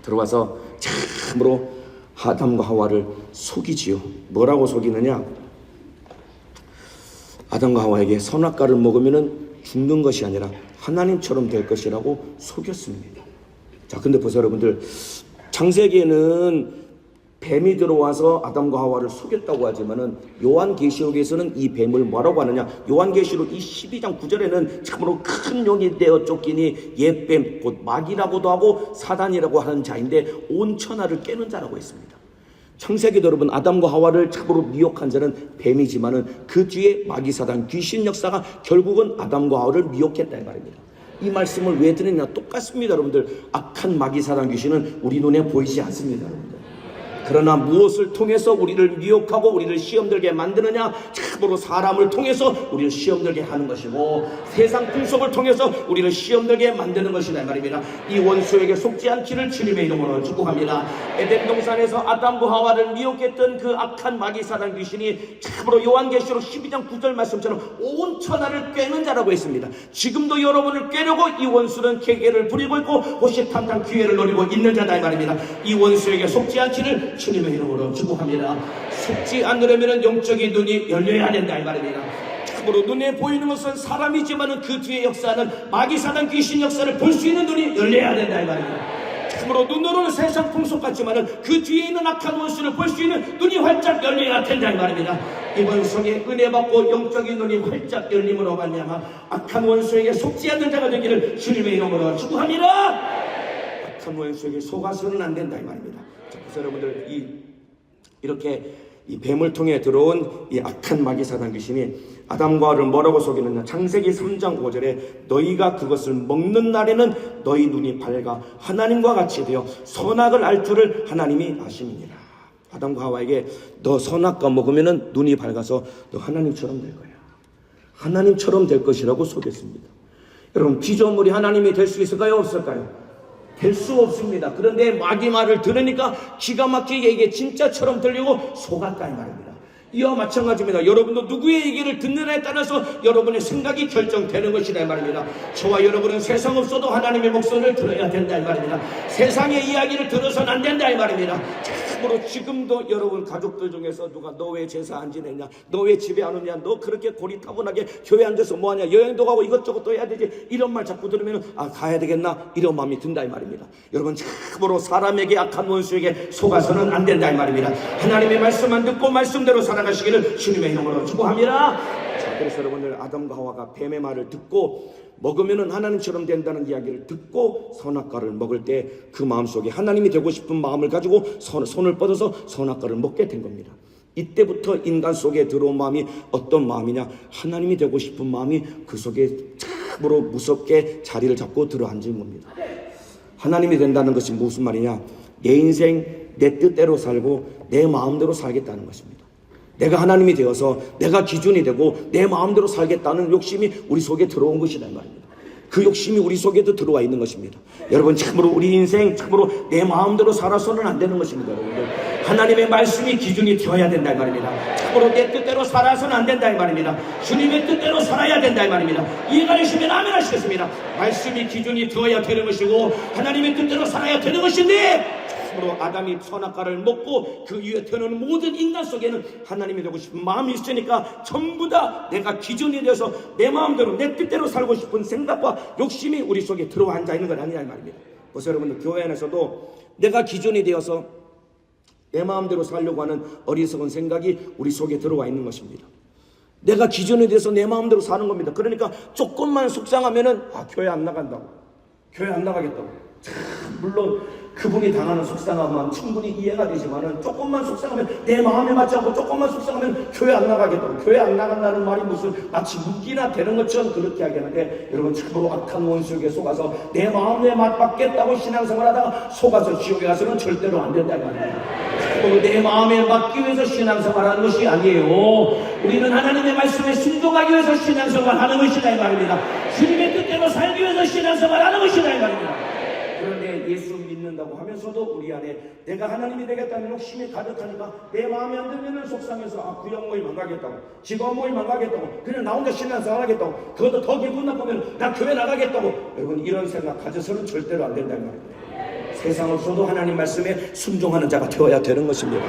들어와서 참으로 아담과 하와를 속이지요. 뭐라고 속이느냐? 아담과 하와에게 선악과를 먹으면 죽는 것이 아니라 하나님처럼 될 것이라고 속였습니다. 자, 근데 보세요 여러분들, 창세기에는 뱀이 들어와서 아담과 하와를 속였다고 하지만은 요한계시록에서는 이 뱀을 뭐라고 하느냐? 요한계시록 이 12장 9절에는 참으로 큰 용이 되어 쫓기니 옛뱀 곧 마귀라고도 하고 사단이라고 하는 자인데 온 천하를 깨는 자라고 했습니다. 창세기도 여러분 아담과 하와를 참으로 미혹한 자는 뱀이지만은 그 뒤에 마귀 사단 귀신 역사가 결국은 아담과 하와를 미혹했다 이 말입니다. 이 말씀을 왜 드리냐? 똑같습니다 여러분들. 악한 마귀 사단 귀신은 우리 눈에 보이지 않습니다 여러분들. 그러나 무엇을 통해서 우리를 미혹하고 우리를 시험들게 만드느냐? 참으로 사람을 통해서 우리를 시험들게 하는 것이고 세상 풍속을 통해서 우리를 시험들게 만드는 것이다 이 말입니다. 이 원수에게 속지 않기를 주님의 이름으로 축복합니다. 에덴 동산에서 아담과 하와를 미혹했던 그 악한 마귀 사단 귀신이 참으로 요한계시록 12장 9절 말씀처럼 온 천하를 꿰는 자라고 했습니다. 지금도 여러분을 꿰려고 이 원수는 계계를 부리고 있고 호시탐탐 기회를 노리고 있는 자다 이 말입니다. 이 원수에게 속지 않기를 주님의 이름으로 축복합니다. 속지 않으려면 영적인 눈이 열려야 된다 이 말입니다. 참으로 눈에 보이는 것은 사람이지만 그 뒤에 역사는 마귀 사단 귀신 역사를 볼 수 있는 눈이 열려야 된다 이 말입니다. 참으로 눈으로는 세상 풍속 같지만 그 뒤에 있는 악한 원수를 볼 수 있는 눈이 활짝 열려야 된다 이 말입니다. 이번 성에 은혜 받고 영적인 눈이 활짝 열림으로 말미암아 악한 원수에게 속지 않는 자가 되기를 주님의 이름으로 축복합니다. 악한 원수에게 속아서는 안 된다 이 말입니다. 자, 그래서 여러분들 이렇게 이 뱀을 통해 들어온 이 악한 마귀 사단 귀신이 아담과 하와를 뭐라고 속이느냐? 창세기 3장 5절에 너희가 그것을 먹는 날에는 너희 눈이 밝아 하나님과 같이 되어 선악을 알 줄을 하나님이 아심이니라. 아담과 하와에게 너 선악과 먹으면 눈이 밝아서 너 하나님처럼 될 거야. 하나님처럼 될 것이라고 속였습니다. 여러분, 피조물이 하나님이 될 수 있을까요? 없을까요? 될 수 없습니다. 그런데 마귀 말을 들으니까 기가 막히게 이게 진짜처럼 들리고 속았다 이 말입니다. 이와 마찬가지입니다. 여러분도 누구의 얘기를 듣느냐에 따라서 여러분의 생각이 결정되는 것이다 이 말입니다. 저와 여러분은 세상 없어도 하나님의 목소리를 들어야 된다 이 말입니다. 세상의 이야기를 들어서는 안 된다 이 말입니다. 참으로 지금도 여러분 가족들 중에서 누가 너 왜 제사 안 지내냐, 너 왜 집에 안 오냐, 너 그렇게 고리타분하게 교회 앉아서 뭐하냐, 여행도 가고 이것저것 또 해야 되지, 이런 말 자꾸 들으면 아 가야 되겠나 이런 마음이 든다 이 말입니다. 여러분 참으로 사람에게 악한 원수에게 속아서는 안 된다 이 말입니다. 하나님의 말씀만 듣고 말씀대로 살아가시기를 주님의 이름으로 축복합니다. 자, 그래서 여러분들 아담과 하와가 뱀의 말을 듣고 먹으면은 하나님처럼 된다는 이야기를 듣고 선악과를 먹을 때 그 마음속에 하나님이 되고 싶은 마음을 가지고 손을 뻗어서 선악과를 먹게 된 겁니다. 이때부터 인간 속에 들어온 마음이 어떤 마음이냐, 하나님이 되고 싶은 마음이 그 속에 참으로 무섭게 자리를 잡고 들어앉은 겁니다. 하나님이 된다는 것이 무슨 말이냐, 내 인생 내 뜻대로 살고 내 마음대로 살겠다는 것입니다. 내가 하나님이 되어서 내가 기준이 되고 내 마음대로 살겠다는 욕심이 우리 속에 들어온 것이다 이 말입니다. 그 욕심이 우리 속에도 들어와 있는 것입니다. 여러분 참으로 우리 인생 참으로 내 마음대로 살아서는 안 되는 것입니다. 여러분들 하나님의 말씀이 기준이 되어야 된다 이 말입니다. 참으로 내 뜻대로 살아서는 안 된다 이 말입니다. 주님의 뜻대로 살아야 된다 이 말입니다. 이해가 되시면 아멘 하시겠습니다. 말씀이 기준이 되어야 되는 것이고 하나님의 뜻대로 살아야 되는 것인데, 참으로 아담이 선악과를 먹고 그 위에 태어나는 모든 인간 속에는 하나님이 되고 싶은 마음이 있으니까 전부 다 내가 기준이 되어서 내 마음대로 내 뜻대로 살고 싶은 생각과 욕심이 우리 속에 들어와 앉아 있는 건 아니냐 이 말입니다. 그래서 여러분들 교회 안에서도 내가 기준이 되어서 내 마음대로 살려고 하는 어리석은 생각이 우리 속에 들어와 있는 것입니다. 내가 기준이 돼서 내 마음대로 사는 겁니다. 그러니까 조금만 속상하면은 교회 안 나간다고, 교회 안 나가겠다고. 참 물론 그분이 당하는 속상함은 충분히 이해가 되지만은 조금만 속상하면 내 마음에 맞지 않고 조금만 속상하면 교회 안 나가겠다고. 교회 안 나간다는 말이 무슨 마치 묻기나 되는 것처럼 그렇게 하겠는데, 여러분 참으로 악한 원수에게 속아서 내 마음에 맞받겠다고 신앙생활하다가 속아서 지옥에 가서는 절대로 안 된다 이 말입니다. 참으로 내 마음에 맞기 위해서 신앙생활하는 것이 아니에요. 우리는 하나님의 말씀에 순종하기 위해서 신앙생활하는 것이다 이 말입니다. 주님의 뜻대로 살기 위해서 신앙생활하는 것이다 이 말입니다. 그런데 예수 믿는다고 하면서도 우리 안에 내가 하나님이 되겠다는 욕심이 가득하니까 내 마음에 안 들면 속상해서 구역 모임 안 가겠다고, 직원 모임 안 가겠다고, 그냥 나 혼자 신앙생활 하겠다고, 그것도 더 기분 나쁘면 나 교회 나가겠다고. 여러분 이런 생각 가져서는 절대로 안 된다는 말입니다. 세상 없어도 하나님 말씀에 순종하는 자가 되어야 되는 것입니다.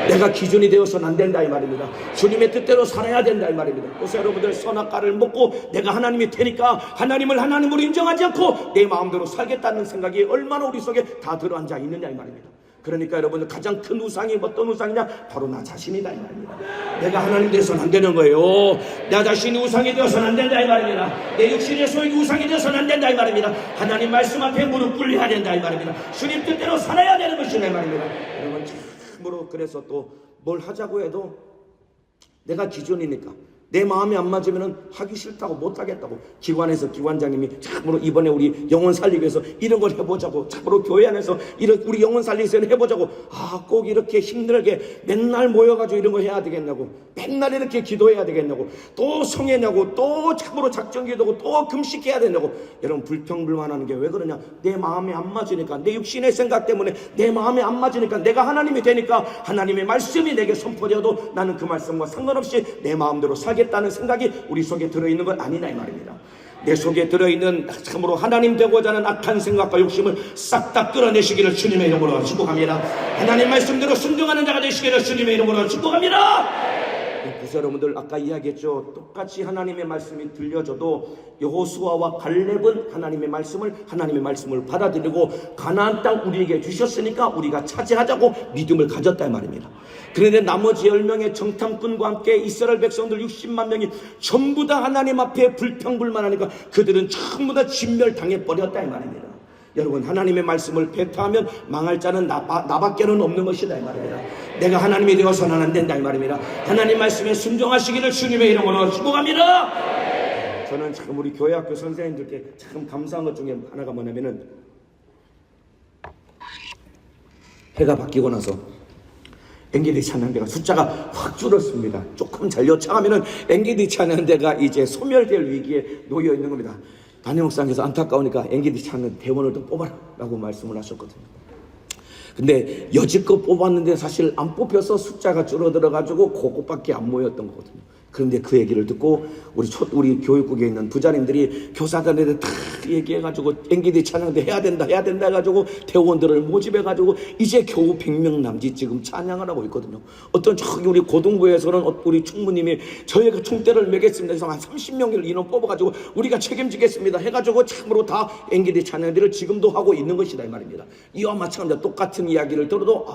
내가 기준이 되어서는 안 된다 이 말입니다. 주님의 뜻대로 살아야 된다 이 말입니다. 그래서 여러분들 선악과를 먹고 내가 하나님이 되니까 하나님을 하나님으로 인정하지 않고 내 마음대로 살겠다는 생각이 얼마나 우리 속에 다 들어앉아 있느냐 이 말입니다. 그러니까 여러분들 가장 큰 우상이 어떤 우상이냐, 바로 나 자신이다 이 말입니다. 내가 하나님 되어서는 안 되는 거예요. 나 자신이 우상이 되어서는 안 된다 이 말입니다. 내 육신의 소욕이 우상이 되어서는 안 된다 이 말입니다. 하나님 말씀 앞에 무릎 꿇려야 된다 이 말입니다. 주님 뜻대로 살아야 되는 것이다 이 말입니다. 여러분 참으로 그래서 또 뭘 하자고 해도 내가 기준이니까 내 마음에 안 맞으면 하기 싫다고 못하겠다고, 기관에서 기관장님이 참으로 이번에 우리 영혼 살리기 위해서 이런 걸 해보자고, 참으로 교회 안에서 우리 영혼 살리기 위해서 해보자고, 꼭 이렇게 힘들게 맨날 모여가지고 이런 거 해야 되겠냐고, 맨날 이렇게 기도해야 되겠냐고, 또 성회냐고, 또 참으로 작정기도고, 또 금식해야 되냐고. 여러분 불평불만하는 게 왜 그러냐, 내 마음에 안 맞으니까, 내 육신의 생각 때문에 내 마음에 안 맞으니까, 내가 하나님이 되니까 하나님의 말씀이 내게 선포되어도 나는 그 말씀과 상관없이 내 마음대로 살겠다는 생각이 우리 속에 들어있는 건 아니냐 이 말입니다. 내 속에 들어있는 참으로 하나님 되고자 하는 악한 생각과 욕심을 싹 다 끌어내시기를 주님의 이름으로 축복합니다. 하나님 말씀대로 순종하는 자가 되시기를 주님의 이름으로 축복합니다. 그래서 여러분들 아까 이야기했죠. 똑같이 하나님의 말씀이 들려줘도 여호수아와 갈렙은 하나님의 말씀을 받아들이고 가나안 땅 우리에게 주셨으니까 우리가 차지하자고 믿음을 가졌다 이 말입니다. 그런데 나머지 10명의 정탐꾼과 함께 이스라엘 백성들 60만 명이 전부 다 하나님 앞에 불평불만하니까 그들은 전부 다 진멸당해 버렸다 이 말입니다. 여러분 하나님의 말씀을 배타하면 망할 자는 나밖에는 없는 것이다 이 말입니다. 내가 하나님이 되어서는 안 된다 이 말입니다. 하나님 말씀에 순종하시기를 주님의 이름으로 축복합니다. 저는 참 우리 교회학교 선생님들께 참 감사한 것 중에 하나가 뭐냐면은 해가 바뀌고 나서 엔게디 찬양대가 숫자가 확 줄었습니다. 조금 잘 요청하면은 엔게디 찬양대가 이제 소멸될 위기에 놓여 있는 겁니다. 담임 목사님께서 안타까우니까 엔게디 찬양 대원을 더 뽑아라 라고 말씀을 하셨거든요. 근데 여지껏 뽑았는데 사실 안 뽑혀서 숫자가 줄어들어 가지고 그것밖에 안 모였던 거거든요. 그런데 그 얘기를 듣고 우리 교육국에 있는 부자님들이 교사들한테 다 얘기해가지고 엔게디 찬양대 해야 된다 해가지고 대원들을 모집해가지고 이제 겨우 100명 남짓 지금 찬양을 하고 있거든요. 어떤 저기 우리 고등부에서는 우리 총무님이 저희가 총대를 매겠습니다. 그래서 한 30명을 인원 뽑아가지고 우리가 책임지겠습니다 해가지고 참으로 다 엔게디 찬양대를 지금도 하고 있는 것이다 이 말입니다. 이와 마찬가지로 똑같은 이야기를 들어도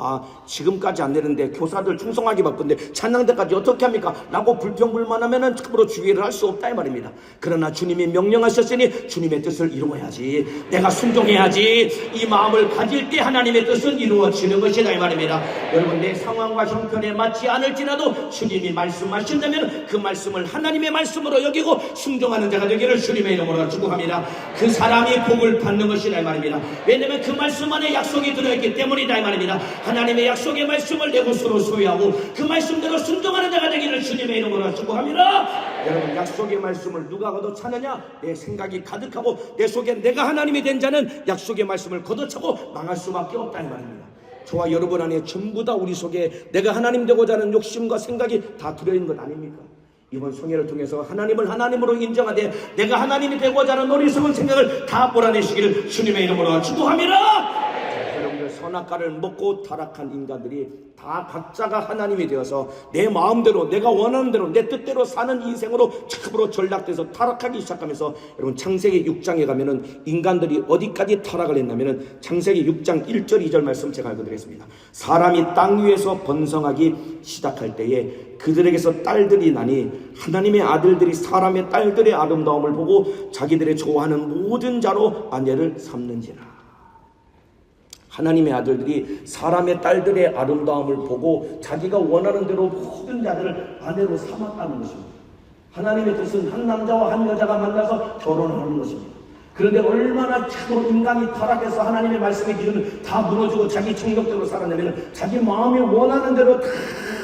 지금까지 안 되는데 교사들 충성하기 바쁜데 찬양대까지 어떻게 합니까? 라고 불평불만하면은 참으로 주의를 할 수 없다 이 말입니다. 그러나 주님이 명령하셨으니 주님의 뜻을 이루어야지, 내가 순종해야지, 이 마음을 가질 때 하나님의 뜻은 이루어지는 것이다 이 말입니다. 여러분, 내 상황과 형편에 맞지 않을지라도 주님이 말씀하신다면 그 말씀을 하나님의 말씀으로 여기고 순종하는 자가 되기를 주님의 이름으로 축복합니다. 그 사람이 복을 받는 것이다 이 말입니다. 왜냐하면 그 말씀 안에 약속이 들어있기 때문이다 이 말입니다. 하나님의 약속의 말씀을 내 것으로 소유하고 그 말씀대로 순종하는 자가 되기를 주님의 이름으로 축복합니다. 여러분, 약속의 말씀을 누가 걷어차느냐? 내 생각이 가득하고 내 속에 내가 하나님이 된 자는 약속의 말씀을 걷어차고 망할 수밖에 없다 이 말입니다. 저와 여러분 안에 전부 다 우리 속에 내가 하나님 되고자 하는 욕심과 생각이 다 들어있는 것 아닙니까? 이번 성회를 통해서 하나님을 하나님으로 인정하되 내가 하나님이 되고자 하는 어리석은 생각을 다 몰아내시기를 주님의 이름으로 축복합니다. 여러분들, 선악과를 먹고 타락한 인간들이 다 각자가 하나님이 되어서 내 마음대로 내가 원하는 대로 내 뜻대로 사는 인생으로 참으로 전락돼서 타락하기 시작하면서, 여러분, 창세기 6장에 가면은 인간들이 어디까지 타락을 했냐면은 창세기 6장 1절 2절 말씀 제가 읽어드리겠습니다. 사람이 땅 위에서 번성하기 시작할 때에 그들에게서 딸들이 나니 하나님의 아들들이 사람의 딸들의 아름다움을 보고 자기들의 좋아하는 모든 자로 아내를 삼는지라. 하나님의 아들들이 사람의 딸들의 아름다움을 보고 자기가 원하는 대로 모든 자들을 아내로 삼았다는 것입니다. 하나님의 뜻은 한 남자와 한 여자가 만나서 결혼하는 것입니다. 그런데 얼마나 참으로 인간이 타락해서 하나님의 말씀의 기준을 다 무너지고 자기 청력대로 살아내면 자기 마음이 원하는 대로 다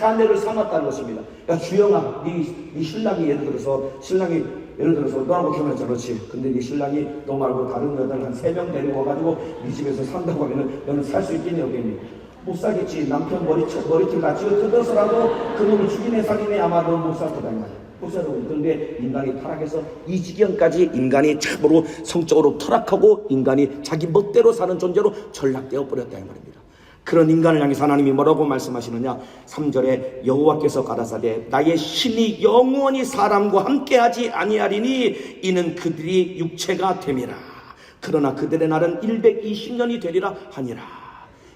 아내를 삼았다는 것입니다. 야, 주영아, 네 신랑이 예를 들어서 너하고 결혼했잖아, 그렇지? 근데 네 신랑이 너 말고 다른 여자를 한 3명 데리고 와가지고 네 집에서 산다고 하면은 너는 살 수 있겠니, 없겠니? 못 살겠지. 남편 머리털 다 쥐어 뜯어서라도 그놈을 죽이네 살리네 아마 너는 못 살 거다 이 말이야. 그런데 인간이 타락해서 이 지경까지 인간이 참으로 성적으로 타락하고 인간이 자기 멋대로 사는 존재로 전락되어 버렸다 이 말입니다. 그런 인간을 향해서 하나님이 뭐라고 말씀하시느냐? 3절에 여호와께서 가라사대 나의 신이 영원히 사람과 함께하지 아니하리니 이는 그들이 육체가 됨이라. 그러나 그들의 날은 120년이 되리라 하니라.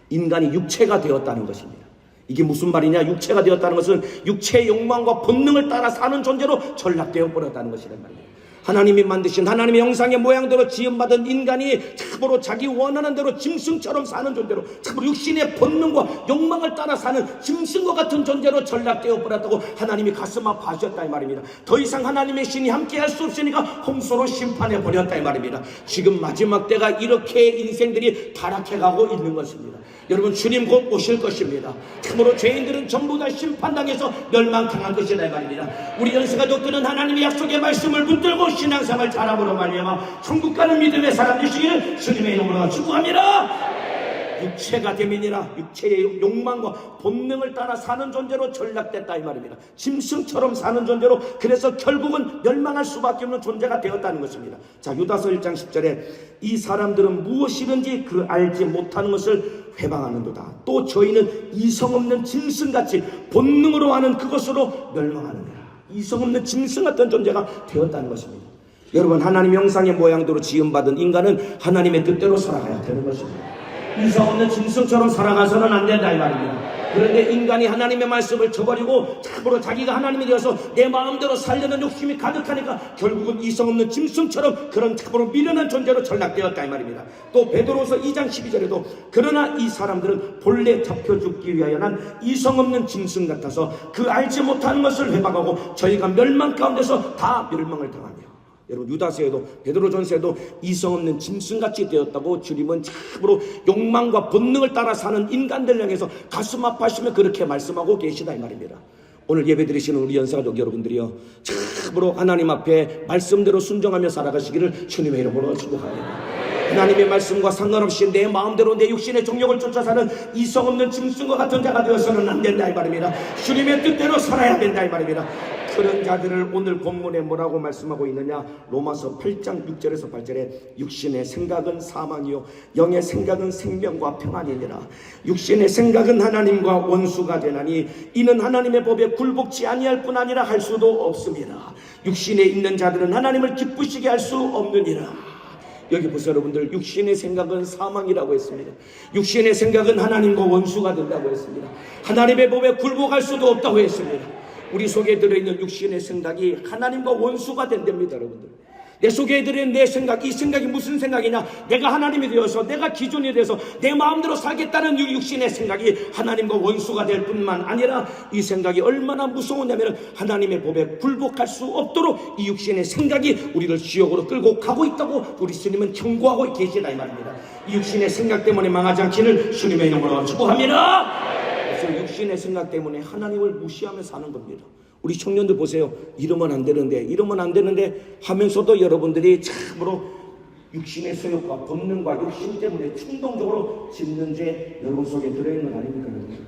인간이 육체가 되었다는 것입니다. 이게 무슨 말이냐? 육체가 되었다는 것은 육체의 욕망과 본능을 따라 사는 존재로 전락되어 버렸다는 것이란 말이에요. 하나님이 만드신 하나님의 형상의 모양대로 지음받은 인간이 참으로 자기 원하는 대로 짐승처럼 사는 존재로, 참으로 육신의 본능과 욕망을 따라 사는 짐승과 같은 존재로 전락되어 버렸다고 하나님이 가슴 아파하셨다 이 말입니다. 더 이상 하나님의 신이 함께할 수 없으니까 홍수로 심판해 버렸다 이 말입니다. 지금 마지막 때가 이렇게 인생들이 타락해가고 있는 것입니다. 여러분, 주님 곧 오실 것입니다. 참으로 죄인들은 전부 다 심판당해서 멸망당할 것이다 이 말입니다. 우리 연수가족들은 하나님의 약속의 말씀을 붙들고 신앙생활 잘함으로 말미암아 천국 가는 믿음의 사람 되시기를 주님의 이름으로 축복합니다. 육체가 되면이라 육체의 욕망과 본능을 따라 사는 존재로 전락됐다 이 말입니다. 짐승처럼 사는 존재로, 그래서 결국은 멸망할 수밖에 없는 존재가 되었다는 것입니다. 자, 유다서 1장 10절에 이 사람들은 무엇이든지 그 알지 못하는 것을 회방하는도다. 또 저희는 이성 없는 짐승같이 본능으로 하는 그것으로 멸망하느니라. 이성 없는 짐승 같은 존재가 되었다는 것입니다. 여러분, 하나님 형상의 모양대로 지음받은 인간은 하나님의 뜻대로 살아가야 되는 것입니다. 이성 없는 짐승처럼 살아가서는 안 된다 이 말입니다. 그런데 인간이 하나님의 말씀을 저버리고 참으로 자기가 하나님이 되어서 내 마음대로 살려는 욕심이 가득하니까 결국은 이성 없는 짐승처럼 그런 참으로 미련한 존재로 전락되었다 이 말입니다. 또 베드로서 2장 12절에도 그러나 이 사람들은 본래 잡혀 죽기 위하여 난 이성 없는 짐승 같아서 그 알지 못하는 것을 회방하고 저희가 멸망 가운데서 다 멸망을 당하며. 여러분 유다서에도 베드로전서에도 이성 없는 짐승같이 되었다고 주님은 참으로 욕망과 본능을 따라 사는 인간들 향해서 가슴 아파하시며 그렇게 말씀하고 계시다 이 말입니다. 오늘 예배 드리시는 우리 연사가족 여러분들이요 참으로 하나님 앞에 말씀대로 순종하며 살아가시기를 주님의 이름으로 축복합니다. 하나님의 말씀과 상관없이 내 마음대로 내 육신의 정욕을 쫓아 사는 이성 없는 짐승과 같은 자가 되어서는 안 된다 이 말입니다. 주님의 뜻대로 살아야 된다 이 말입니다. 그런 자들을 오늘 본문에 뭐라고 말씀하고 있느냐? 로마서 8장 6절에서 8절에 육신의 생각은 사망이요 영의 생각은 생명과 평안이니라. 육신의 생각은 하나님과 원수가 되나니 이는 하나님의 법에 굴복치 아니할 뿐 아니라 할 수도 없습니다. 육신에 있는 자들은 하나님을 기쁘시게 할 수 없느니라. 여기 보세요 여러분들, 육신의 생각은 사망이라고 했습니다. 육신의 생각은 하나님과 원수가 된다고 했습니다. 하나님의 법에 굴복할 수도 없다고 했습니다. 우리 속에 들어있는 육신의 생각이 하나님과 원수가 된답니다. 여러분들, 내 속에 들어있는 내 생각, 이 생각이 무슨 생각이냐? 내가 하나님이 되어서 내가 기존이 돼서 내 마음대로 살겠다는 이 육신의 생각이 하나님과 원수가 될 뿐만 아니라 이 생각이 얼마나 무서우냐면 하나님의 법에 굴복할 수 없도록 이 육신의 생각이 우리를 지옥으로 끌고 가고 있다고 우리 주님은 경고하고 계시다 이 말입니다. 이 육신의 생각 때문에 망하지 않기를 주님의 이름으로 축복합니다. 그래서 육신의 생각 때문에 하나님을 무시하며 사는 겁니다. 우리 청년들 보세요. 이러면 안 되는데 하면서도 여러분들이 참으로 육신의 소욕과 본능과 욕심 때문에 충동적으로 짓는 죄 여러분 속에 들어있는 거 아닙니까? 여러분?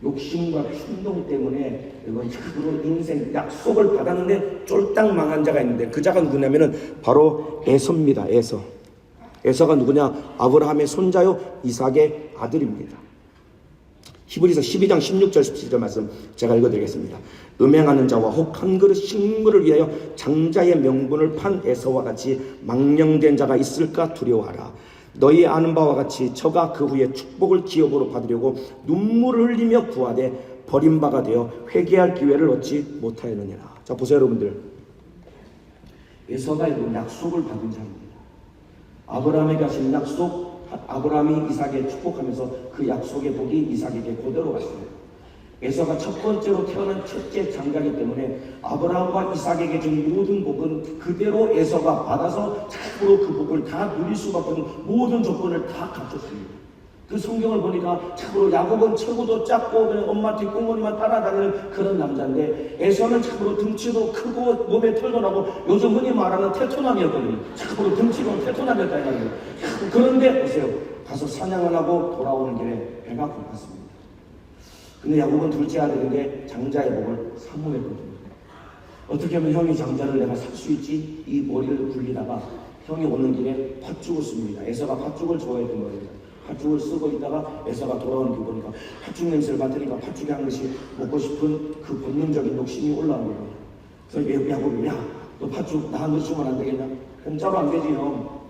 욕심과 충동 때문에 여러분 참으로 인생 약속을 받았는데 쫄딱 망한 자가 있는데 그 자가 누구냐면은 바로 에서입니다. 에서가 누구냐? 아브라함의 손자요 이삭의 아들입니다. 히브리서 12장 16절 17절 말씀 제가 읽어드리겠습니다. 음행하는 자와 혹 한 그릇 식물을 위하여 장자의 명분을 판 에서와 같이 망령된 자가 있을까 두려워하라. 너희 아는 바와 같이 저가 그 후에 축복을 기업으로 받으려고 눈물을 흘리며 구하되 버림바가 되어 회개할 기회를 얻지 못하였느니라. 자 보세요 여러분들, 에서가 이런 약속을 받은 자입니다. 아브라함에게 하신 약속, 아브라함이 이삭에 축복하면서 그 약속의 복이 이삭에게 그대로 왔어요. 에서가 첫 번째로 태어난 첫째 장자이기 때문에 아브라함과 이삭에게 준 모든 복은 그대로 에서가 받아서 참으로 그 복을 다 누릴 수밖에 없는 모든 조건을 다 갖췄습니다. 그 성경을 보니까 참으로 야곱은 체구도 작고 엄마 뒷공무니만 따라다니는 그런 남자인데 에서는 참으로 등치도 크고 몸에 털도 나고 요즘 흔히 말하는 테토남이었거든요. 참으로 등치도 테토남이었다 이 말이에요. 그런데 보세요, 가서 사냥을 하고 돌아오는 길에 배가 고팠습니다. 근데 야곱은 둘째 아들인데 장자의 복을 사모했거든요. 어떻게 하면 형이 장자를 내가 살 수 있지? 이 머리를 굴리다가 형이 오는 길에 팥죽을 씁니다. 에서가 팥죽을 좋아했던 거예요. 팥죽을 쓰고 있다가 에서가 돌아오는 길 보니까 팥죽 냄새를 맡으니까 팥죽이 한 것이 먹고 싶은 그 본능적인 욕심이 올라온 거예요. 그래서 야곱이, 야, 너 팥죽 나한테 주면 안 되겠냐? 공짜로 안 되지 형.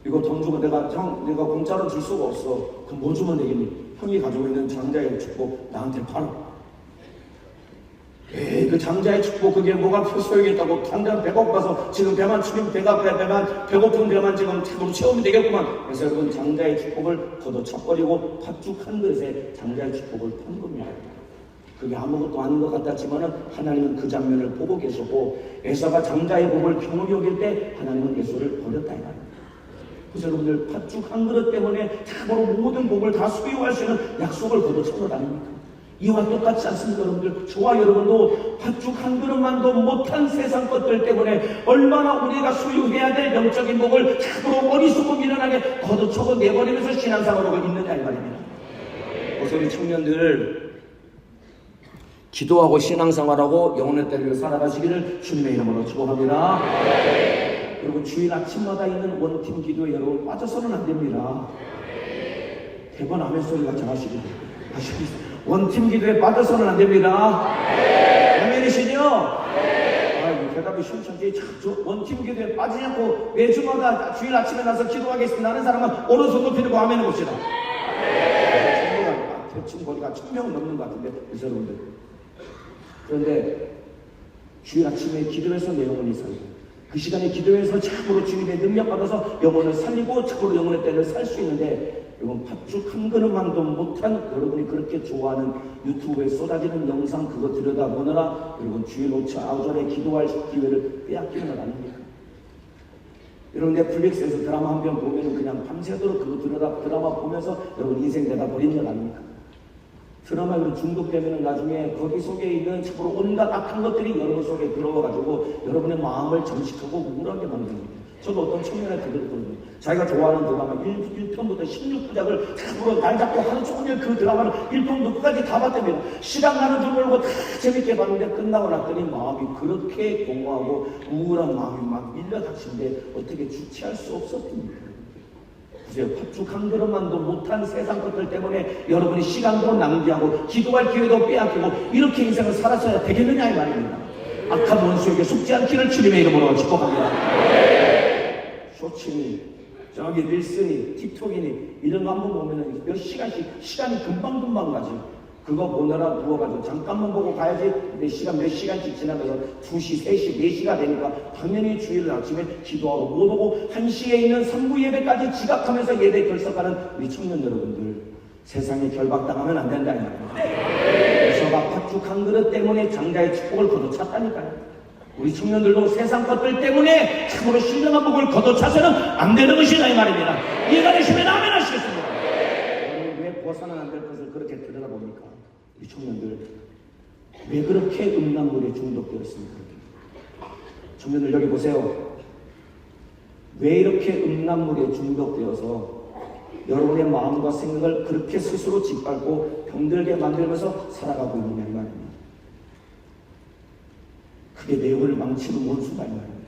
이거 돈 주고 내가 공짜로 줄 수가 없어. 그럼 뭐 주면 되겠니? 형이 가지고 있는 장자의 축복 나한테 팔아. 그 장자의 축복 그게 뭐가 소용있다고? 당장 배고파서 지금 배만 치면 배고픈 배만 지금 자꾸 채우면 되겠구만. 그래서 여러분 장자의 축복을 걷어차버리고 팥죽 한 그릇에 장자의 축복을 판 겁니다. 그게 아무것도 아닌 것 같았지만은 하나님은 그 장면을 보고 계셨고 에서가 장자의 복을 경험히 여길 때 하나님은 에서를 버렸다 이 말입니다. 그래서 여러분들 팥죽 한 그릇 때문에 참으로 모든 복을 다 소유할 수 있는 약속을 걷어차고 다닙니까? 이와 똑같지 않습니까 여러분들? 저와 여러분도 팥죽 한 그릇만도 못한 세상 것들 때문에 얼마나 우리가 소유해야 될 영적인 복을 참으로 어리석고 미련하게 걷어차고 내버리면서 신앙생활하고 있느냐 이 말입니다. 그래서 우리 청년들 기도하고 신앙생활하고 영혼의 때를 살아가시기를 주님의 이름으로 축복합니다. 그리고 주일 아침마다 있는 원팀 기도에 여러분 빠져서는 안 됩니다. 대번 아멘 소리가 잘하시고 원팀 기도에 빠져서는 안 됩니다. 아멘이시죠? 아이고 대답이 심청지 원팀 기도에 빠지지 않고 매주마다 주일 아침에 나서 기도하겠습니다 하는 사람은 오른손 높이 들고 아멘 해봅시다. 대충 보니까 1000명 넘는 것 같은데 여러분들. 그런데 주일 아침에 기도해서 내 영혼이 살고 그 시간에 기도해서 참으로 주님의 능력 받아서 영혼을 살리고 참으로 영혼의 때를 살 수 있는데 여러분 팥죽 한 그릇만도 못한 여러분이 그렇게 좋아하는 유튜브에 쏟아지는 영상 그거 들여다보느라 여러분 주일 오후 아우전에 기도할 기회를 빼앗기는 건 아닙니까? 여러분 넷플릭스에서 드라마 한 편 보면 그냥 밤새도록 그거 드라마 보면서 여러분 인생 내다 버리는 건 아닙니까? 드라마에 중독되면 나중에 거기 속에 있는 참으로 온갖 악한 것들이 여러분 속에 들어와가지고 여러분의 마음을 정식하고 우울하게 만듭니다. 저도 어떤 청년한테 그랬거든요. 자기가 좋아하는 드라마 1편부터 16부작을 참으로 날 잡고 하루 종일 그 드라마를 1편부터 끝까지 다 봤답니다. 시간 가는 줄 모르고 다 재밌게 봤는데 끝나고 났더니 마음이 그렇게 공허하고 우울한 마음이 막 밀려닥치는데 어떻게 주체할 수 없었습니까? 그래서 팥죽 한 그릇만도 못한 세상 것들 때문에 여러분이 시간도 낭비하고 기도할 기회도 빼앗기고 이렇게 인생을 살았어야 되겠느냐 이 말입니다. 악한 원수에게 속지 않기를 주님의 이름으로 축복합니다. 쇼츠니 저기 릴스니 틱톡이니 이런 거 한번 보면 몇 시간씩 시간이 금방금방 가지. 그거 보느라 누워가지고 잠깐만 보고 가야지. 근데 시간 몇 시간씩 지나면서 2시, 3시, 4시가 되니까 당연히 주일 아침에 기도하고 못 오고 1시에 있는 3부 예배까지 지각하면서 예배 결석하는 우리 청년 여러분들 세상에 결박당하면 안 된다 이 말입니다. 그래서 막 팥죽 한 그릇 때문에 장자의 축복을 거둬찼다니까요. 우리 청년들도 세상 것들 때문에 참으로 신령한 복을 거둬차서는 안 되는 것이다 이 말입니다. 이해가 되시면 아멘 하시겠습니다. 왜 벗어나면 안 될 것을 그렇게 들여다봅니까? 우리 청년들 왜 그렇게 음란물에 중독되었습니까? 청년들 여기 보세요. 왜 이렇게 음란물에 중독되어서 여러분의 마음과 생각을 그렇게 스스로 짓밟고 병들게 만들면서 살아가고 있느냐 이 말입니다. 그게 내 영혼을 망치는 원수다 이 말입니다.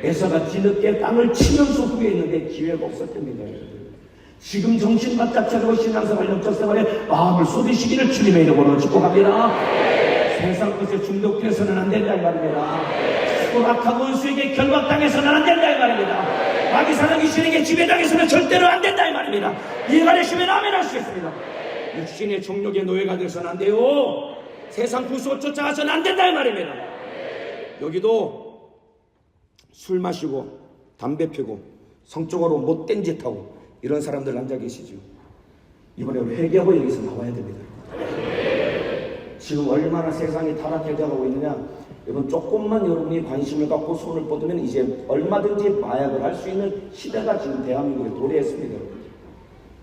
에서가 뒤늦게 땅을 치면서 후회했는데 기회가 없었답니다. 지금 정신 바짝 차리고 신앙생활 영적 생활에 마음을 쏟으시기를 주님의 이름으로 축복합니다. 세상 것에 중독되어서는 안 된다 이 말입니다. 악한 원수에게 결박당해서는 안 된다 이 말입니다. 마귀사는 귀신에게 지배당해서는 절대로 안 된다 이 말입니다. 이해가 되시면 아멘 하시겠습니다. 육신의 정욕의 노예가 되어서는 안 돼요. 세상 구속 쫓아가서는 안 된다 이 말입니다. 여기도 술 마시고 담배 피고 성적으로 못된 짓 하고 이런 사람들 앉아 계시죠. 이번에 회개하고 여기서 나와야 됩니다. 지금 얼마나 세상이 타락해져가고 있느냐. 여러분 조금만 여러분이 관심을 갖고 손을 뻗으면 이제 얼마든지 마약을 할 수 있는 시대가 지금 대한민국에 도래했습니다.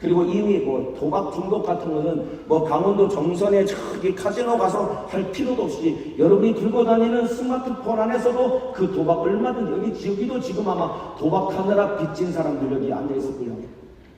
그리고 이미 뭐 도박 중독 같은 것은 뭐 강원도 정선에 저기 카지노 가서 할 필요도 없이 여러분이 들고 다니는 스마트폰 안에서도 그 도박 얼마든지 여기도 지금 아마 도박하느라 빚진 사람들 여기 앉아있을 거예요.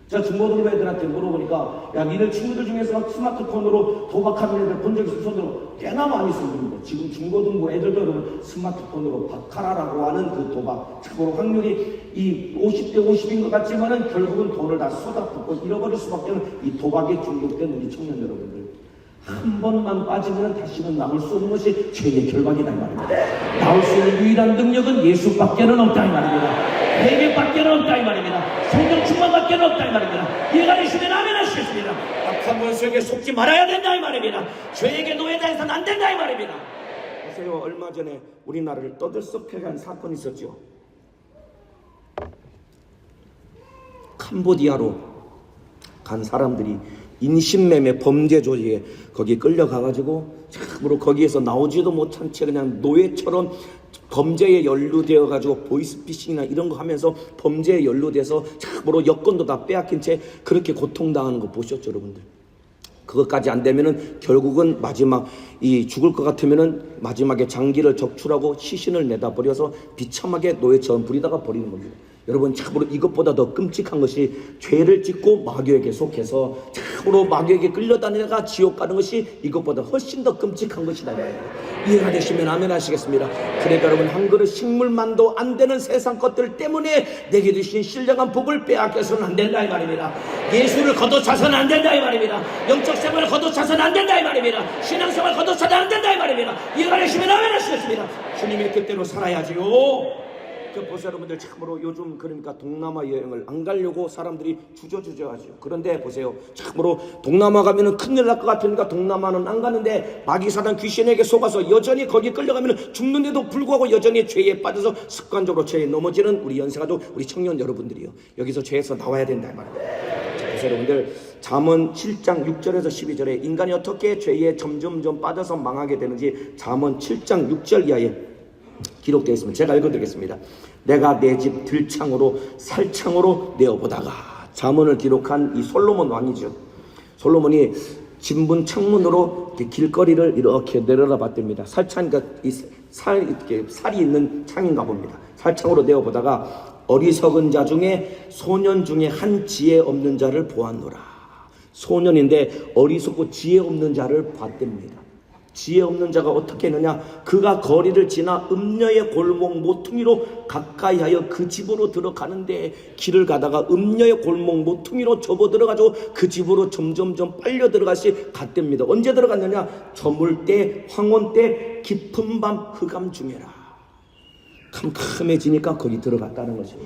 제가 중고등부 애들한테 물어보니까 야 니들 친구들 중에서 스마트폰으로 도박하는 애들 본 적 있어? 손으로 꽤나 많이 쓰는데 지금 중고등부 애들도 여러분 스마트폰으로 바카라라고 하는 그 도박 참고로 확률이 이 50대 50인 것 같지만은 결국은 돈을 다 쏟아붓고 잃어버릴 수밖에 없는 이 도박에 중독된 우리 청년 여러분들 한 번만 빠지면 다시는 나올 수 없는 것이 죄의 결박이다 이 말입니다. 나올 수 있는 유일한 능력은 예수밖에는 없다 이 말입니다. 회개밖에는 없다 이 말입니다. 성령 충만밖에는 없다 이 말입니다. 이해가 되시면 아멘 하시겠습니다. 악한 원수에게 속지 말아야 된다 이 말입니다. 죄에게 노예당해서는 안 된다 이 말입니다. 보세요. 얼마 전에 우리나라를 떠들썩하게 한 사건이 있었죠. 캄보디아로 간 사람들이 인신매매 범죄 조직에 거기 끌려가가지고 참으로 거기에서 나오지도 못한 채 그냥 노예처럼 범죄에 연루되어가지고 보이스피싱이나 이런 거 하면서 범죄에 연루돼서 참으로 여권도 다 빼앗긴 채 그렇게 고통당하는 거 보셨죠 여러분들? 그것까지 안 되면은 결국은 마지막 이 죽을 것 같으면은 마지막에 장기를 적출하고 시신을 내다 버려서 비참하게 노예처럼 부리다가 버리는 겁니다. 여러분 참으로 이것보다 더 끔찍한 것이 죄를 짓고 마귀에게 속해서 참으로 마귀에게 끌려다니다가 지옥 가는 것이 이것보다 훨씬 더 끔찍한 것이다. 이해가 되시면 아멘 하시겠습니다. 그러니까 여러분 한 그릇 식물만도 안 되는 세상 것들 때문에 내게 주신 신령한 복을 빼앗겨서는 안 된다 이 말입니다. 예수를 거둬차서는 안 된다 이 말입니다. 영적 생활을 거둬차서는 안 된다 이 말입니다. 신앙생활을 거둬차서는 안 된다 이 말입니다. 이해가 되시면 아멘 하시겠습니다. 주님의 뜻대로 살아야지요. 보세요 여러분들 참으로 요즘 그러니까 동남아 여행을 안 가려고 사람들이 주저주저 하죠. 그런데 보세요 참으로 동남아 가면은 큰일 날 것 같으니까 동남아는 안 가는데 마귀사단 귀신에게 속아서 여전히 거기 끌려가면은 죽는데도 불구하고 여전히 죄에 빠져서 습관적으로 죄에 넘어지는 우리 연세가족 우리 청년 여러분들이요. 여기서 죄에서 나와야 된다 이 말이에요. 보세요 여러분들, 잠언 7장 6절에서 12절에 인간이 어떻게 죄에 점점점 빠져서 망하게 되는지 잠언 7장 6절 이하에 기록되어 있습니다. 제가 읽어드리겠습니다. 내가 내 집 들창으로 살창으로 내어보다가, 잠언을 기록한 이 솔로몬 왕이죠. 솔로몬이 진문 창문으로 이렇게 길거리를 이렇게 내려다봤답니다. 살창, 그러니까 이렇게 살이 있는 창인가 봅니다. 살창으로 내어보다가 어리석은 자 중에 소년 중에 한 지혜 없는 자를 보았노라. 소년인데 어리석고 지혜 없는 자를 봤답니다. 지혜 없는 자가 어떻게 했느냐, 그가 거리를 지나 음녀의 골목 모퉁이로 가까이 하여 그 집으로 들어가는데, 길을 가다가 음녀의 골목 모퉁이로 접어 들어가지고 그 집으로 점점점 빨려 들어가시 갔답니다. 언제 들어갔느냐, 저물 때, 황혼 때, 깊은 밤 흑암 중에라. 캄캄해지니까 거기 들어갔다는 거죠.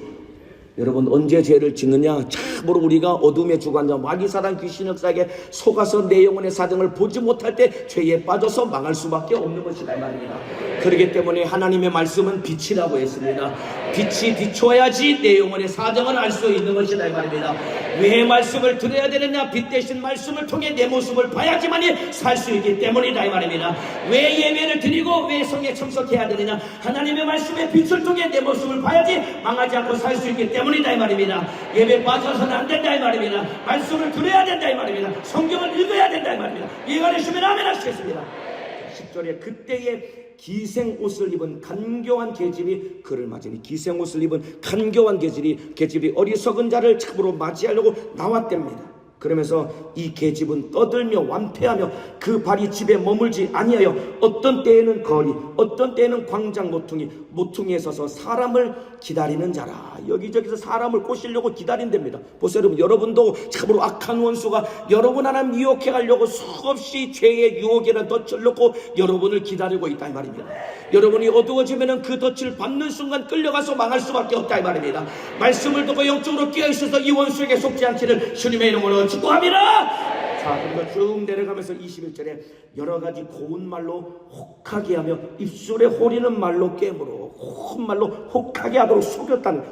여러분, 언제 죄를 짓느냐? 참으로 우리가 어둠의 주관자 마귀사단 귀신 역사에게 속아서 내 영혼의 사정을 보지 못할 때 죄에 빠져서 망할 수밖에 없는 것이다 이 말입니다. 그렇기 때문에 하나님의 말씀은 빛이라고 했습니다. 빛이 비춰야지 내 영혼의 사정을 알 수 있는 것이다 이 말입니다. 왜 말씀을 들어야 되느냐? 빛 대신 말씀을 통해 내 모습을 봐야지만이 살 수 있기 때문이다 이 말입니다. 왜 예배를 드리고 왜 성에 참석해야 되느냐? 하나님의 말씀의 빛을 통해 내 모습을 봐야지 망하지 않고 살 수 있기 때문이다 이 말입니다. 예배 빠져서는 안 된다 이 말입니다. 말씀을 들어야 된다 이 말입니다. 성경을 읽어야 된다 이 말입니다. 이해가 되시면 아멘 하시겠습니다. 10절에 그때에 기생옷을 입은 간교한 계집이 그를 맞으니, 기생옷을 입은 간교한 계집이 어리석은 자를 참으로 맞이하려고 나왔답니다. 그러면서 이 계집은 떠들며 완패하며 그 발이 집에 머물지 아니하여 어떤 때에는 거리, 어떤 때에는 광장 모퉁이에 서서 사람을 기다리는 자라. 여기저기서 사람을 꼬시려고 기다린답니다. 보세요 여러분, 여러분도 참으로 악한 원수가 여러분 하나님 유혹해 가려고 수없이 죄의 유혹에는 덫을 놓고 여러분을 기다리고 있다 이 말입니다. 여러분이 어두워지면 그 덫을 밟는 순간 끌려가서 망할 수밖에 없다 이 말입니다. 말씀을 듣고 영적으로 깨어있어서 이 원수에게 속지 않기를 주님의 이름으로 축복합니다. 자, 그리고 쭉 내려가면서 21절에 여러 가지 고운 말로 혹하게 하며 입술에 호리는 말로 깨물어 고운 말로 혹하게 하도록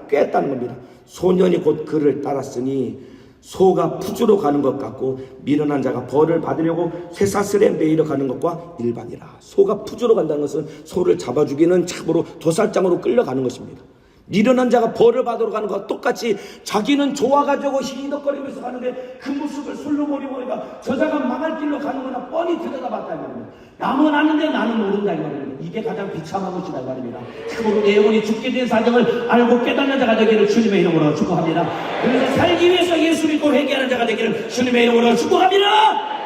꿰었다는 겁니다. 소년이 곧 그를 따랐으니 소가 푸주로 가는 것 같고 미련한 자가 벌을 받으려고 쇠사슬에 매이러 가는 것과 일반이라. 소가 푸주로 간다는 것은 소를 잡아 죽이는 참으로 도살장으로 끌려가는 것입니다. 미련한 자가 벌을 받으러 가는 것과 똑같이 자기는 좋아가지고 희덕거리면서 가는데 그 모습을 솔로몬이 보니까 저자가 망할 길로 가는구나 뻔히 들여다봤다 이 말입니다. 남은 아는데 나는 모른다 이 말입니다. 이게 가장 비참한 것이다 이 말입니다. 참으로 내 영혼이 죽게 된 사정을 알고 깨닫는 자가 되기를 주님의 이름으로 축복합니다. 그래서 살기 위해서 예수 믿고 회개하는 자가 되기를 주님의 이름으로 축복합니다.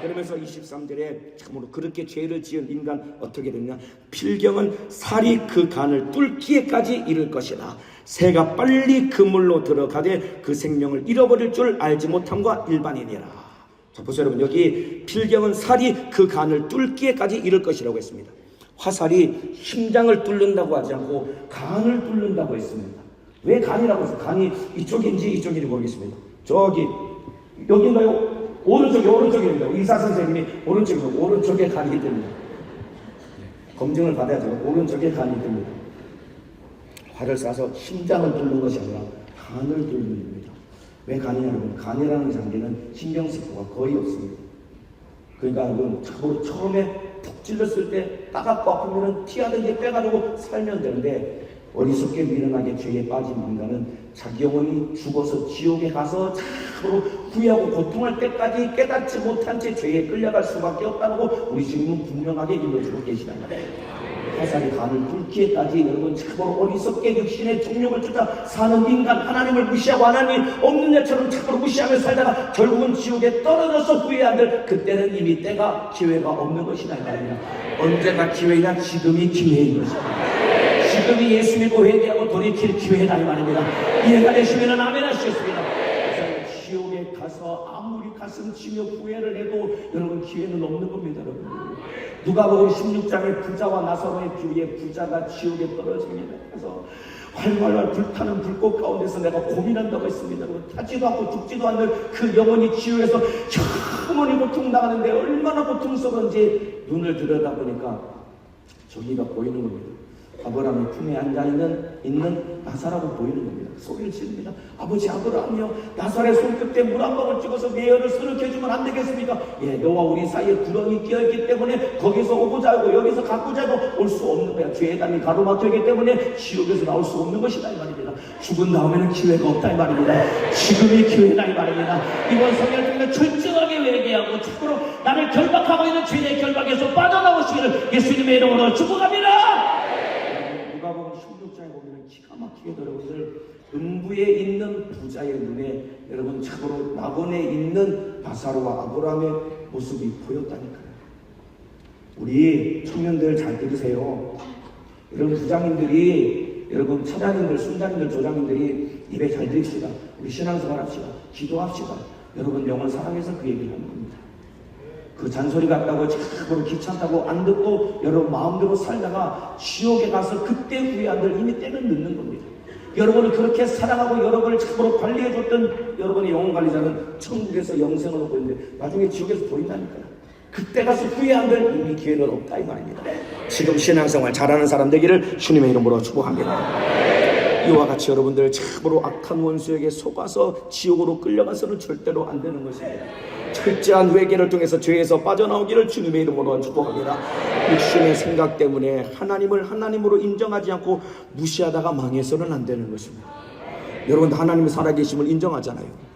그러면서 23절에 참으로 그렇게 죄를 지은 인간 어떻게 됐냐, 필경은 살이 그 간을 뚫기에까지 이를 것이라. 새가 빨리 그물로 들어가되 그 생명을 잃어버릴 줄 알지 못함과 일반이니라. 자 보세요 여러분, 여기 필경은 살이 그 간을 뚫기에까지 이를 것이라고 했습니다. 화살이 심장을 뚫는다고 하지 않고 간을 뚫는다고 했습니다. 왜 간이라고 해서 간이 이쪽인지 이쪽인지 모르겠습니다. 저기 여기인가요? 오른쪽입니다. 의사 선생님이 오른쪽에 간이 뜹니다. 검증을 받아야 되고 오른쪽에 간이 뜹니다. 활을 쏴서 심장을 뚫는 것이 아니라 간을 뚫는 겁니다. 왜 간이냐면 간이라는 장기는 신경세포가 거의 없습니다. 그러니까 여러분 참으로 처음에 푹 찔렀을 때 따갑고 아프면 티하든지 빼가지고 살면 되는데, 어리석게 미련하게 죄에 빠진 인간은 자기 영혼이 죽어서 지옥에 가서 참으로 후회하고 고통할 때까지 깨닫지 못한 채 죄에 끌려갈 수밖에 없다고 우리 주님은 분명하게 일러주고 계시단 말이에요. 화살이 간을 뚫기에까지 여러분 참으로 어리석게 육신의 정욕을 쫓아 사는 인간, 하나님을 무시하고 하나님 없는 애처럼 참으로 무시하며 살다가 결국은 지옥에 떨어져서 후회한들, 그때는 이미 때가 기회가 없는 것이다 이 말입니다. 언제가 기회냐? 지금이 기회인 것이다. 지금이 예수 믿고 회개하고 돌이킬 기회다 이 말입니다. 이해가 되시면 아멘 하시겠습니다. 지옥에 가서 아무리 가슴 치며 후회를 해도 여러분 기회는 없는 겁니다. 여러분 누가복음 16장의 부자와 나사로의 비유에 부자가 지옥에 떨어집니다. 그래서 활활 불타는 불꽃 가운데서 내가 고민한다고 했습니다. 타지도 않고 죽지도 않는 그 영혼이 지옥에서 영원히 고통당하는데 얼마나 고통스러운지 눈을 들여다보니까 저기가 보이는 겁니다. 아브라함의 품에 앉아있는 나사라고 보이는 겁니다. 소리를 지릅니다. 아버지 아브라함이여, 나사렛 손끝에 물 한 방울 찍어서 내 혀를 서럽게 해주면 안 되겠습니까? 예, 너와 우리 사이에 구렁이 끼어있기 때문에 거기서 오고자 하고 여기서 가고자 해도 올 수 없는 거야. 죄의 담이 가로막혀있기 때문에 지옥에서 나올 수 없는 것이다 이 말입니다. 죽은 다음에는 기회가 없다 이 말입니다. 지금이 기회다 이 말입니다. 이번 성경을 통해 철저하게 회개하고 참고로 나를 결박하고 있는 죄의 결박에서 빠져나오시기를 예수님의 이름으로 축복합니다. 누가복음 16장에 보면 기가 막히게 여러분들 음부에 있는 부자의 눈에 여러분 참으로 낙원에 있는 나사로와 아브라함의 모습이 보였다니까요. 우리 청년들 잘 들으세요. 여러분 부장님들이, 여러분 차장님들, 순장님들, 조장님들이 입에 잘 들읍시다. 우리 신앙생활 합시다. 기도합시다. 여러분 영을 사랑해서 그 얘기를 하는 겁니다. 그 잔소리 같다고 참으로 귀찮다고 안 듣고 여러분 마음대로 살다가 지옥에 가서 그때 후회한들 이미 때는 늦는 겁니다. 여러분을 그렇게 사랑하고 여러분을 참으로 관리해줬던 여러분의 영혼관리자는 천국에서 영생을 얻고 있는데 나중에 지옥에서 보인다니까요. 그때 가서 후회한들 이미 기회는 없다 이 말입니다. 지금 신앙생활 잘하는 사람 되기를 주님의 이름으로 축복합니다. 이와 같이 여러분들 참으로 악한 원수에게 속아서 지옥으로 끌려가서는 절대로 안 되는 것입니다. 철저한 회개를 통해서 죄에서 빠져나오기를 주님의 이름으로 축복합니다. 육신의 생각 때문에 하나님을 하나님으로 인정하지 않고 무시하다가 망해서는 안 되는 것입니다. 여러분 하나님의 살아계심을 인정하잖아요.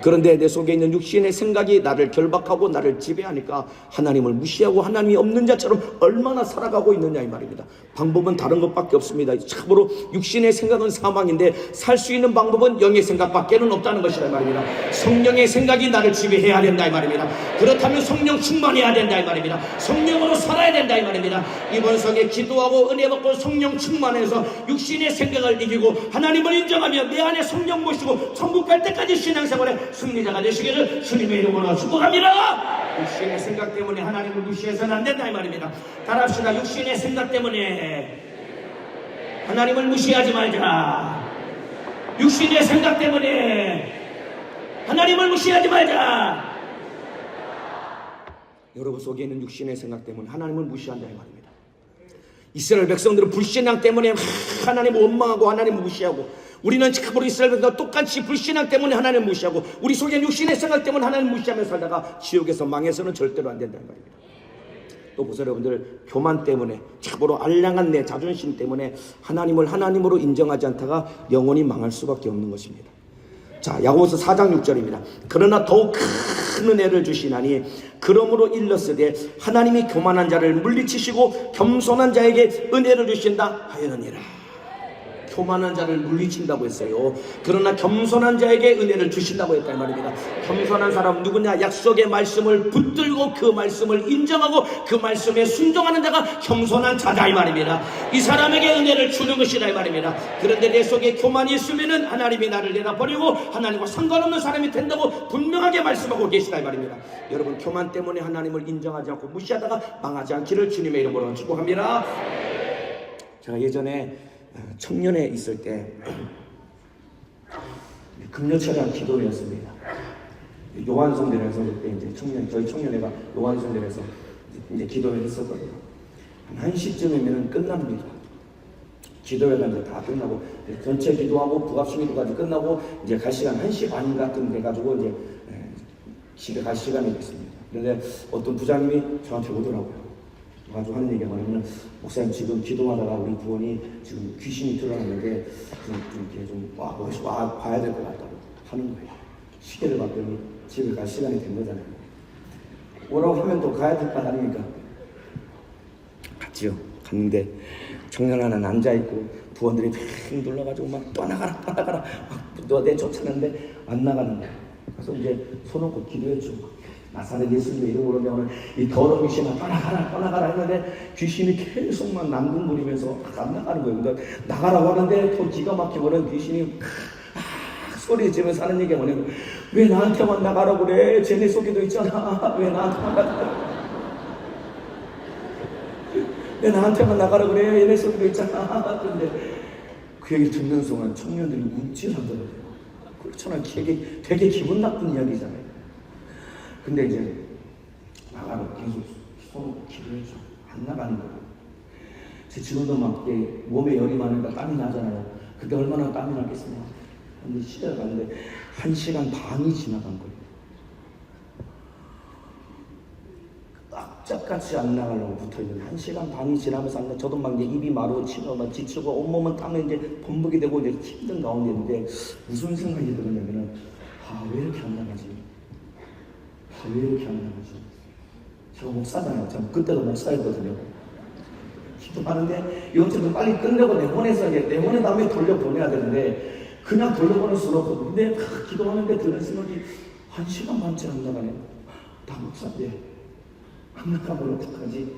그런데 내 속에 있는 육신의 생각이 나를 결박하고 나를 지배하니까 하나님을 무시하고 하나님이 없는 자처럼 얼마나 살아가고 있느냐 이 말입니다. 방법은 다른 것밖에 없습니다. 참으로 육신의 생각은 사망인데 살 수 있는 방법은 영의 생각밖에는 없다는 것이라 이 말입니다. 성령의 생각이 나를 지배해야 된다 이 말입니다. 그렇다면 성령 충만해야 된다 이 말입니다. 성령으로 살아야 된다 이 말입니다. 이번 성에 기도하고 은혜 받고 성령 충만해서 육신의 생각을 이기고 하나님을 인정하며 내 안에 성령 모시고 천국 갈 때까지 신앙생활에 승리자가 되시기를 주님의 이름으로 축복합니다. 육신의 생각 때문에 하나님을 무시해서는 안 된다 이 말입니다. 따라합시다. 육신의 생각 때문에 하나님을 무시하지 말자. 육신의 생각 때문에 하나님을 무시하지 말자. 여러분 속에 있는 육신의 생각 때문에 하나님을 무시한다 이 말입니다. 이스라엘 백성들은 불신앙 때문에 하나님을 원망하고 하나님을 무시하고, 우리는 참으로 이스라엘 백성과 똑같이 불신앙 때문에 하나님을 무시하고 우리 속에 육신의 생각 때문에 하나님을 무시하며 살다가 지옥에서 망해서는 절대로 안 된다는 말입니다. 또 보세요 여러분들, 교만 때문에 참으로 알량한 내 자존심 때문에 하나님을 하나님으로 인정하지 않다가 영원히 망할 수밖에 없는 것입니다. 자, 야고보서 4장 6절입니다. 그러나 더욱 큰 은혜를 주시나니 그러므로 일렀으되 하나님이 교만한 자를 물리치시고 겸손한 자에게 은혜를 주신다 하였느니라. 교만한 자를 물리친다고 했어요. 그러나 겸손한 자에게 은혜를 주신다고 했다 이 말입니다. 겸손한 사람 누구냐? 약속의 말씀을 붙들고 그 말씀을 인정하고 그 말씀에 순종하는 자가 겸손한 자다 이 말입니다. 이 사람에게 은혜를 주는 것이다 이 말입니다. 그런데 내 속에 교만이 있으면은 하나님이 나를 내다버리고 하나님과 상관없는 사람이 된다고 분명하게 말씀하고 계시다 이 말입니다. 여러분 교만 때문에 하나님을 인정하지 않고 무시하다가 망하지 않기를 주님의 이름으로 축복합니다. 제가 예전에 청년에 있을 때 금요철학 기도회였습니다. 요한성대에서 그때 이제 저희 청년회가 요한성대에서 이제 기도회를 했었거든요. 한 1시쯤이면 끝납니다. 기도회가 이제 다 끝나고 전체 기도하고 부합식기도까지 끝나고 이제 갈 시간 1시 반인가쯤 돼가지고 이제 집에 갈 시간이 됐습니다. 그런데 어떤 부장님이 저한테 오더라고요. 가지고 하는 얘기가 뭐냐면, 목사님 지금 기도하다가 우리 부원이 지금 귀신이 드러났는데 좀 이렇게 좀 봐야 될 것 같다고 하는 거예요. 시계를 봤더니 집에 갈 시간이 된 거잖아요. 오라고 하면 또 가야 될 거 아닙니까? 갔지요. 갔는데 청년 하나는 앉아있고 부원들이 팽 눌러가지고 막 떠나가라 막 너 내쫓았는데 안 나가는 거예요. 그래서 이제 손 얹고 기도했죠. 나사렛 예수님의 이름으로 오늘 이 더러운 귀신아 떠나가라 했는데 귀신이 계속만 남궁거리면서 안 나가는 거예요. 그러니까 나가라고 하는데 또 기가 막히고는 귀신이 소리 지르면서 하는 얘기가 뭐냐면, 왜 나한테만 나가라고 그래? 쟤네 속에도 있잖아. 왜 나한테만 나가라고 왜 나한테만 나가라고 그래? 얘네 속에도 있잖아. 그런데 그 얘기 듣는 순간 청년들이 움찔하더라고요. 그렇잖아요. 되게 기분 나쁜 이야기잖아요. 근데 이제 나가라고 계속 손 기도해줘. 안 나가는 거예요. 지금도 막 몸에 열이 많으니까 땀이 나잖아요. 그때 얼마나 땀이 나겠습니까? 근데 시대가 갔는데 1시간 반이 지나간 거예요. 짝같이 안 나가려고 붙어있는 1시간 반이 지나면서 안 나. 저도 막 이제 입이 마르고 치고 막 지치고 온몸은 땀에 이제 범벅이 되고 이제 힘든 가운데 있는데 무슨 생각이 들었냐면은 왜 이렇게 안 나가지? 왜 이렇게 안 나가지? 제가 목사잖아요. 제가 그때도 목사였거든요. 기도하는데 이것저것 빨리 끝내고 내보내서 이제 내보낸 다음에 돌려보내야 되는데 그냥 돌려보낼 수는 없거든요. 근데 기도하는데 드는 생각이 1시간 반째 안 나가네요. 다 목사인데 안 나가면 어떡하지?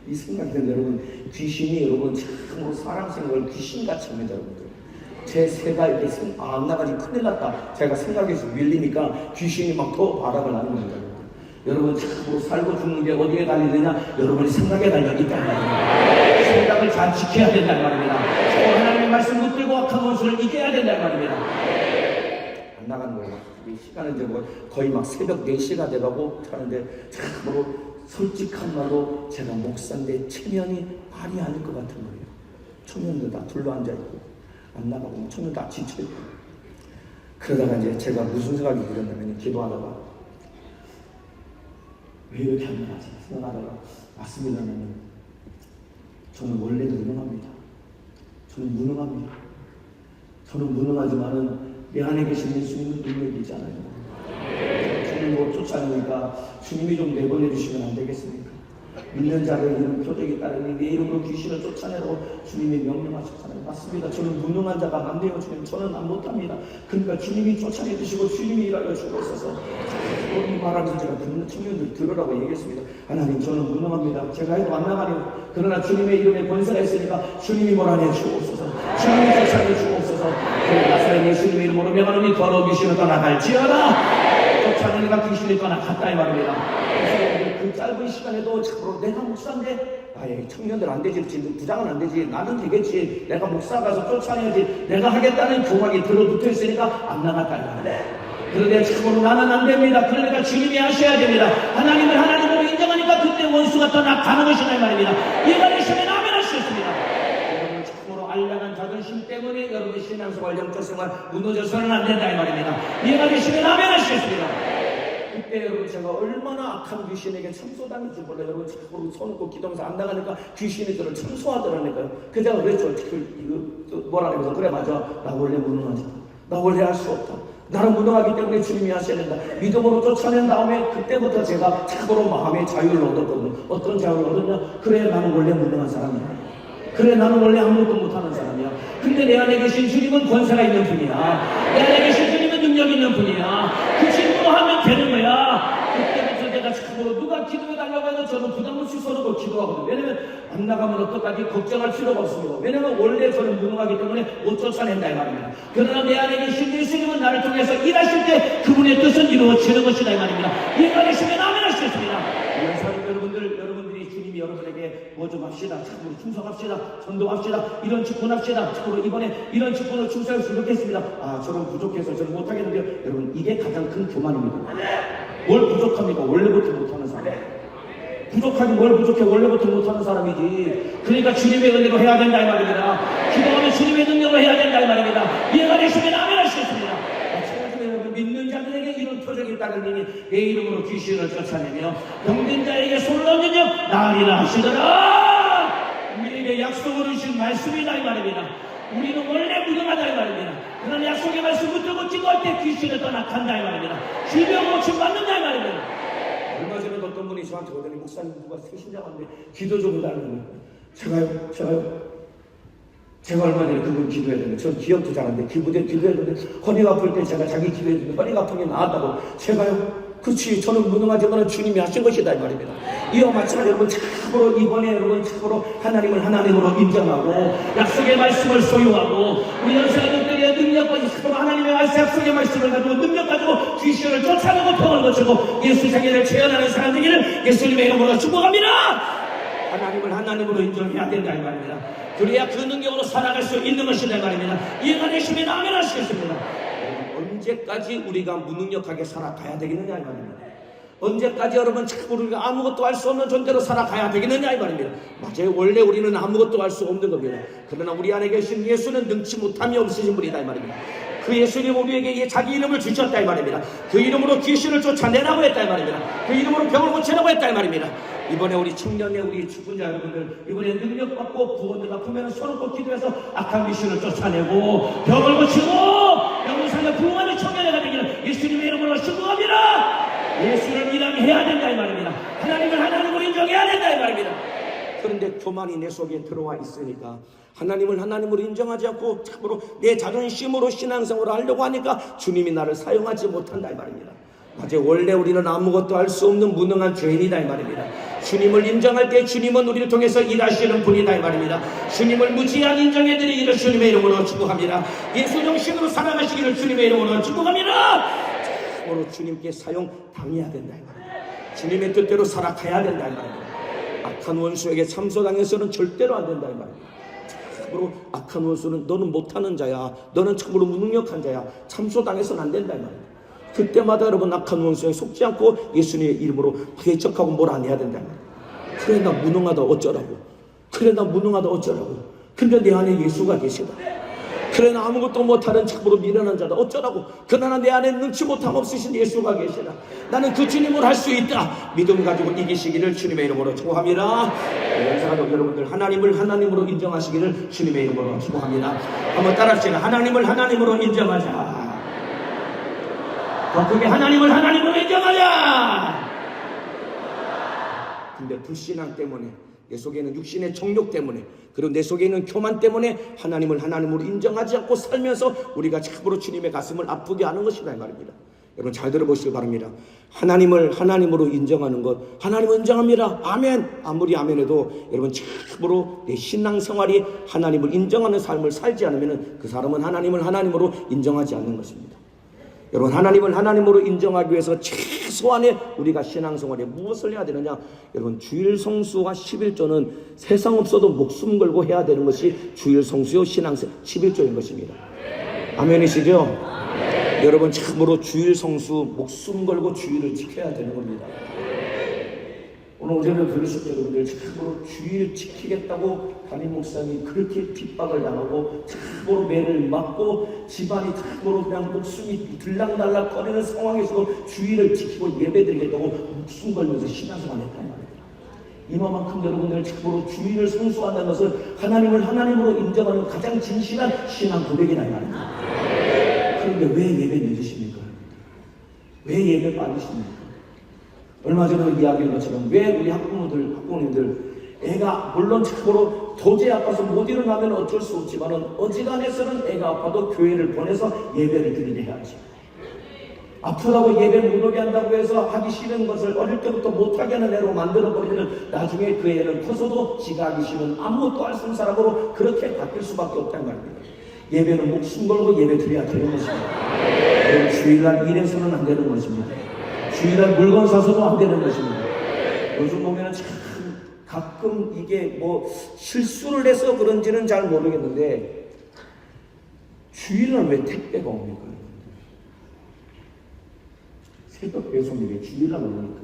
이 생각이 드는 여러분, 귀신이 여러분 참으로 사람 생각을 귀신같이 합니다. 여러분들 제 새가 이렇게 안 나가지 큰일 났다 제가 생각해서 밀리니까 귀신이 막 더 바람을 나는 겁니다. 여러분 참으로 살고 죽는 게 어디에 달리느냐? 여러분이 생각에 달려있단 말입니다. 생각을 잘 지켜야 된단 말입니다. 하나님의 말씀 붙들고 악한 원수를 이겨야 된단 말입니다. 안 나가는 거예요. 이 시간은 이제 거의 막 새벽 4시가 돼가고 하는데 참으로 솔직한 말로 제가 목사인데 체면이 말이 아닐 것 같은 거예요. 청년들 다 둘러앉아있고 안 나가고 청년 다 지쳐있고 그러다가 이제 제가 무슨 생각이 들었냐면 기도하다가 왜 이렇게 안 나가지 생각하다가 맞습니다. 저는 원래도 무능합니다. 저는 무능합니다. 저는 무능하지만은 내 안에 계신 예수님은 능력이 있잖아요. 주님으로 쫓아내니까 주님이 좀 내보내 주시면 안 되겠습니까? 믿는 자를 이런 표적이 따르니 내 이름으로 귀신을 쫓아내라고 주님이 명령하셨잖아요. 맞습니다. 저는 무능한 자가 안 돼요. 주님 저는 못합니다. 그러니까 주님이 쫓아내 주시고 주님이 일하여 주옵소서. 이 말하면서 제가 듣는 청년들 들으라고 얘기했습니다. 하나님 저는 무능합니다. 제가 해도 안 나가네요. 그러나 주님의 이름에 권세가 있으니까 주님이 몰아내 주옵소서. 주님이 쫓아내 주옵소서. 나사렛 예수님의 이름으로 명하노니 더러운 귀신을 떠나갈지어다. 쫓아내니까 귀신이 떠나갔다 이 말입니다. 그래서 그 짧은 시간에도 참으로 내가 목사인데 청년들 안 되지, 부장은 안 되지, 나는 되겠지, 내가 목사 가서 쫓아내야지, 내가 하겠다는 교막이 들어붙어 있으니까 안 나갔다 이 말입니다. 그런데 참으로 나는 안 됩니다. 그러니까 주님이 하셔야 됩니다. 하나님을 하나님으로 인정하니까 그때 원수가 떠나가는 것이다 이 말입니다. 이가 되시면 아멘 하셨습니다. 여러분 참으로 알량한 자존심 때문에 여러분의 신앙생활 영적 생활 무너져서는 안 된다 이 말입니다. 이가 되시면 아멘 하셨습니다. 그때 여러분 제가 얼마나 악한 귀신에게 참소당인지 몰라요. 여러분 참으로 손 놓고 기도하면서 안 나가니까 귀신이 저를 참소하더라니까요. 그 제가 그랬죠. 이거 뭐라 그래서 그래 맞아. 나 원래 무능하지. 나 원래 할 수 없다. 나는 무능하기 때문에 주님이 하셔야 된다. 믿음으로 쫓아낸 다음에 그때부터 제가 참으로 마음의 자유를 얻었거든요. 어떤 자유를 얻었냐? 그래 나는 원래 무능한 사람이야. 그래 나는 원래 아무것도 못하는 사람이야. 근데 내 안에 계신 주님은 권세가 있는 분이야. 내 안에 계신 주님은 능력 있는 분이야. 그 친구로 하면 되는 거야. 그때부터 제가 참으로 누가 기도해달라고 해도 저는 부담 없이 서로 기도하거든요. 왜냐면 안 나가면 어떡하지 걱정할 필요가 없습니다. 왜냐면 원래 저는 무능하기 때문에 못 쫓아낸다 이 말입니다. 그러나 내 안에 계신 예수님은 나를 통해서 일하실 때 그분의 뜻은 이루어지는 것이다 이 말입니다. 이해가 되시면 아멘 하시겠습니다. 이런 사람 여러분들이 주님이 여러분에게 뭐 좀 합시다. 참으로 충성합시다. 전도합시다. 이런 직분합시다. 참으로 이번에 이런 직분을 충성했으면 좋겠습니다. 저는 부족해서 저는 못하겠는데요. 여러분 이게 가장 큰 교만입니다. 뭘 부족합니까? 원래부터 못하는 사람. 부족하지 뭘 부족해? 원래부터 못하는 사람이지. 그러니까 주님의 은혜로 해야 된다 이 말입니다. 기도하면 주님의 능력으로 해야 된다 이 말입니다. 이해가 되시면 아멘 하시겠습니다. 여러분 믿는 자들에게 이런 표적이 따르니 내 이름으로 귀신을 쫓아내며 병든 자에게 손을 얹는 영 나으리라 하시더라. 우리에게 약속을 주신 말씀이다 이 말입니다. 우리는 원래 무능하다 이 말입니다. 그러나 약속의 말씀 붙들고 기도할 때 귀신을 떠나간다 이 말입니다. 질병 고침 받는다 이 말입니다. 얼마 전에 어떤 분이 저한테 오더니 목사님 누가 새신자한테 기도 좀 해달라는 거예요. 제가 얼마 전에 그분 기도해야 되는데 전 기억도 잘 안 돼. 기도해야 되는데 허리가 아플 때 제가 자기 기도해야 되는데 허리가 아픈 게 나았다고 제가요? 그렇지 저는 무능하지만 주님이 하신 것이다 이 말입니다. 이와 마찬가지로 여러분 참으로 이번에 여러분 참으로 하나님을 하나님으로 인정하고 약속의 말씀을 소유하고 우리 연세가족들의 능력과 참으로 하나님의 약속의 말씀을 가지고 능력 가지고 귀신을 쫓아내고 통을 거치고 예수 세계를 체현하는 사람 되기를 예수님의 이름으로 축복합니다. 하나님을 하나님으로 인정해야 된다 이 말입니다. 그래야 그 능력으로 살아갈 수 있는 것이다 이 말입니다. 이해가 되시면 아멘 하시겠습니다. 언제까지 우리가 무능력하게 살아가야 되겠느냐 이 말입니다. 언제까지 여러분 자꾸 우리가 아무것도 할 수 없는 존재로 살아가야 되겠느냐 이 말입니다. 맞아요. 원래 우리는 아무것도 할 수 없는 겁니다. 그러나 우리 안에 계신 예수는 능치 못함이 없으신 분이다 이 말입니다. 그 예수님 우리에게 자기 이름을 주셨다 이 말입니다. 그 이름으로 귀신을 쫓아내라고 했다 이 말입니다. 그 이름으로 병을 고치라고 했다 이 말입니다. 이번에 우리 청년의 우리 죽은 자 여러분들, 이번에 능력받고 구원을 받으면 손을 기도해서 악한 귀신을 쫓아내고 병을 고치고 영생을 부흥하는 청년회가 되기를 예수님의 이름으로 축복합니다. 예수를 일하게 된다 이 말입니다. 하나님을 하나님으로 인정해야 된다 이 말입니다. 그런데 교만이 내 속에 들어와 있으니까 하나님을 하나님으로 인정하지 않고 참으로 내 자존심으로 신앙생활을 하려고 하니까 주님이 나를 사용하지 못한다 이 말입니다. 맞아요. 원래 우리는 아무것도 할 수 없는 무능한 죄인이다 이 말입니다. 주님을 인정할 때 주님은 우리를 통해서 일하시는 분이다 이 말입니다. 주님을 무지한 인정해드리기를 주님의 이름으로 축복합니다. 예수 정신으로 살아가시기를 주님의 이름으로 축복합니다. 참으로 주님께 사용당해야 된다 이 말입니다. 주님의 뜻대로 살아가야 된다 이 말입니다. 악한 원수에게 참소당해서는 절대로 안 된다 이 말입니다. 참으로 악한 원수는 너는 못하는 자야, 너는 참으로 무능력한 자야, 참소당해서는 안 된다 이 말입니다. 그때마다 여러분 악한 원수에 속지 않고 예수님의 이름으로 대적하고 뭘 안 해야 된다 이 말입니다. 그래 나 무능하다 어쩌라고, 그래 나 무능하다 어쩌라고, 근데 내 안에 예수가 계시다. 그래 나 아무것도 못하는 참으로 미련한 자다 어쩌라고, 그러나 내 안에 능치 못함 없으신 예수가 계시다. 나는 그 주님을 할 수 있다. 믿음 가지고 이기시기를 주님의 이름으로 축복합니다. 영상가족 여러분들, 하나님을 하나님으로 인정하시기를 주님의 이름으로 축복합니다. 한번 따라합시다. 하나님을 하나님으로 인정하자. 더 크게 하나님을 하나님으로 인정하자. 근데 불신앙 때문에, 내 속에 있는 육신의 정욕 때문에, 그리고 내 속에 있는 교만 때문에 하나님을 하나님으로 인정하지 않고 살면서 우리가 참으로 주님의 가슴을 아프게 하는 것이다 이 말입니다. 여러분 잘 들어보시기 바랍니다. 하나님을 하나님으로 인정하는 것, 하나님을 인정합니다. 아멘. 아무리 아멘해도 여러분 참으로 내 신앙생활이 하나님을 인정하는 삶을 살지 않으면 그 사람은 하나님을 하나님으로 인정하지 않는 것입니다. 여러분 하나님을 하나님으로 인정하기 위해서 최소한의 우리가 신앙생활에 무엇을 해야 되느냐? 여러분 주일 성수와 11조는 세상 없어도 목숨 걸고 해야 되는 것이 주일 성수요 신앙생 11조인 것입니다. 아멘이시죠? 여러분 참으로 주일 성수 목숨 걸고 주일을 지켜야 되는 겁니다. 오늘 오전에 들으셨죠 여러분들? 참으로 주일 지키겠다고 담임 목사님이 그렇게 핍박을 당하고 참으로 매를 맞고 집안이 참으로 그냥 목숨이 들락날락 거리는 상황에서 주일을 지키고 예배드리겠다고 목숨 걸면서 신앙생활을 했단 말입니다. 이만큼 여러분들 참으로 주일을 성수한다는 것은 하나님을 하나님으로 인정하는 가장 진실한 신앙 고백이다 이 말입니다. 그런데 왜 예배 늦으십니까? 왜 예배 빠지십니까? 얼마 전에 이야기한 것처럼 왜 우리 학부모님들 애가 물론 참으로 도저히 아파서 못 일어나면 어쩔 수 없지만은 어지간해서는 애가 아파도 교회를 보내서 예배를 드리게 해야지. 아프다고 예배 못 오게 한다고 해서 하기 싫은 것을 어릴 때부터 못하게 하는 애로 만들어버리면 나중에 그 애는 커서도 지가 하기 싫은 아무것도 할 수 없는 사람으로 그렇게 바뀔 수밖에 없다는 말입니다. 예배는 목숨 걸고 예배 드려야 되는 것입니다. 주일날 일해서는 안 되는 것입니다. 주일날 물건 사서도 안 되는 것입니다. 요즘 보면 참 가끔 이게 뭐 실수를 해서 그런지는 잘 모르겠는데 주일날 왜 택배가 옵니까? 새벽 배송이 왜 주일날 오니까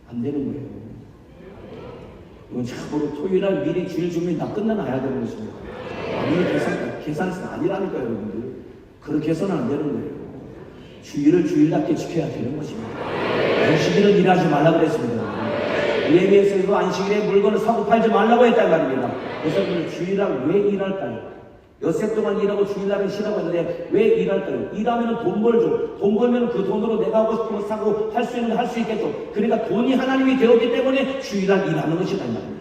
안 되는 거예요. 이건 참으로 토요일날 미리 주일 준비 다 끝나놔야 되는 것입니다. 아니 계산은 아니라니까요 여러분들. 그렇게 해서는 안 되는 거예요. 주일을 주일답게 지켜야 되는 것입니다. 안식일은 일하지 말라고 그랬습니다. 예배에서도 안식일에 물건을 사고 팔지 말라고 했단 말입니다. 그래서 주일날 왜 일할까요? 여세 동안 일하고 주일날은 쉬라고 했는데 왜 일할까요? 일하면 돈 벌죠. 돈 벌면 그 돈으로 내가 하고 싶은 거 사고 할 수 있는 거 할 수 있겠죠. 그러니까 돈이 하나님이 되었기 때문에 주일날 일하는 것이란 말입니다.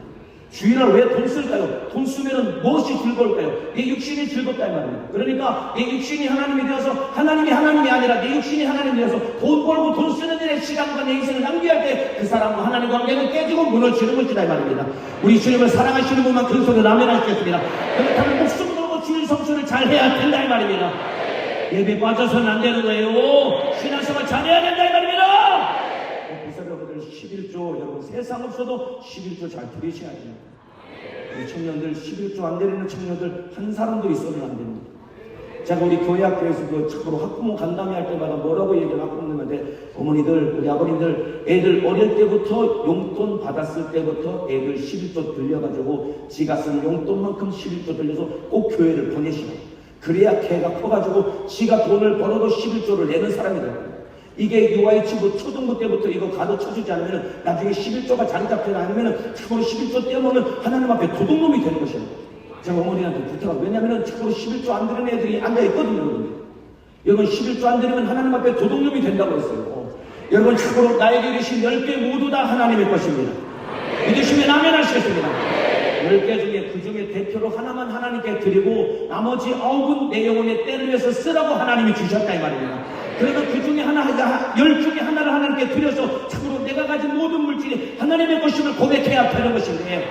주일날 왜 돈 쓸까요? 돈 쓰면 무엇이 즐거울까요? 내 육신이 즐겁단 말입니다. 그러니까 내 육신이 하나님이 되어서 하나님이 아니라 내 육신이 하나님이 되어서 돈 벌고 돈 쓰는 일에 시간과 내 인생을 낭비할 때 그 사람과 하나님 관계는 깨지고 무너지는 것이다 이 말입니다. 우리 주님을 사랑하시는 분만 그 소리를 아멘하시겠습니다. 그렇다면 목숨 걸고 주일 성수를 잘 해야 된다 이 말입니다. 예배 빠져서는 안 되는 거예요. 신앙생활 잘해야 된다 이 말입니다. 여러분들 11조 여러분 세상 없어도 11조 잘 드리셔야 됩니다. 우리 청년들 11조 안 드리는 청년들 한 사람도 있어서는 안 됩니다. 제가 우리 교회학교에서 그 참으로 학부모 간담회 할 때마다 뭐라고 얘기를 학부모님한테, 어머니들, 우리 아버님들, 애들 어릴 때부터 용돈 받았을 때부터 애들 11조 들려가지고 지가 쓴 용돈만큼 11조 들려서 꼭 교회를 보내시라고. 그래야 걔가 커가지고 지가 돈을 벌어도 11조를 내는 사람이 되거든요. 이게 유아유치부 초등부 때부터 이거 가르쳐주지 않으면 나중에 11조가 자리 잡지 않으면 참으로 11조 떼어놓으면 하나님 앞에 도둑놈이 되는 것이에요. 제가 어머니한테 부탁하고, 왜냐하면 참으로 11조 안 드는 애들이 앉아있거든요. 여러분 11조 안 드리면 하나님 앞에 도둑놈이 된다고 했어요. 여러분 참으로 나에게 계신 10개 모두 다 하나님의 것입니다. 믿으시면 아멘 하시겠습니다. 10개 중에 그 중에 대표로 하나만 하나님께 드리고 나머지 9은 내 영혼의 때를 위해서 쓰라고 하나님이 주셨다 이 말입니다. 그러면 그 중에 하나, 10 중에 하나를 하나님께 드려서 참으로 내가 가진 모든 물질이 하나님의 것임을 고백해야 되는 것인데,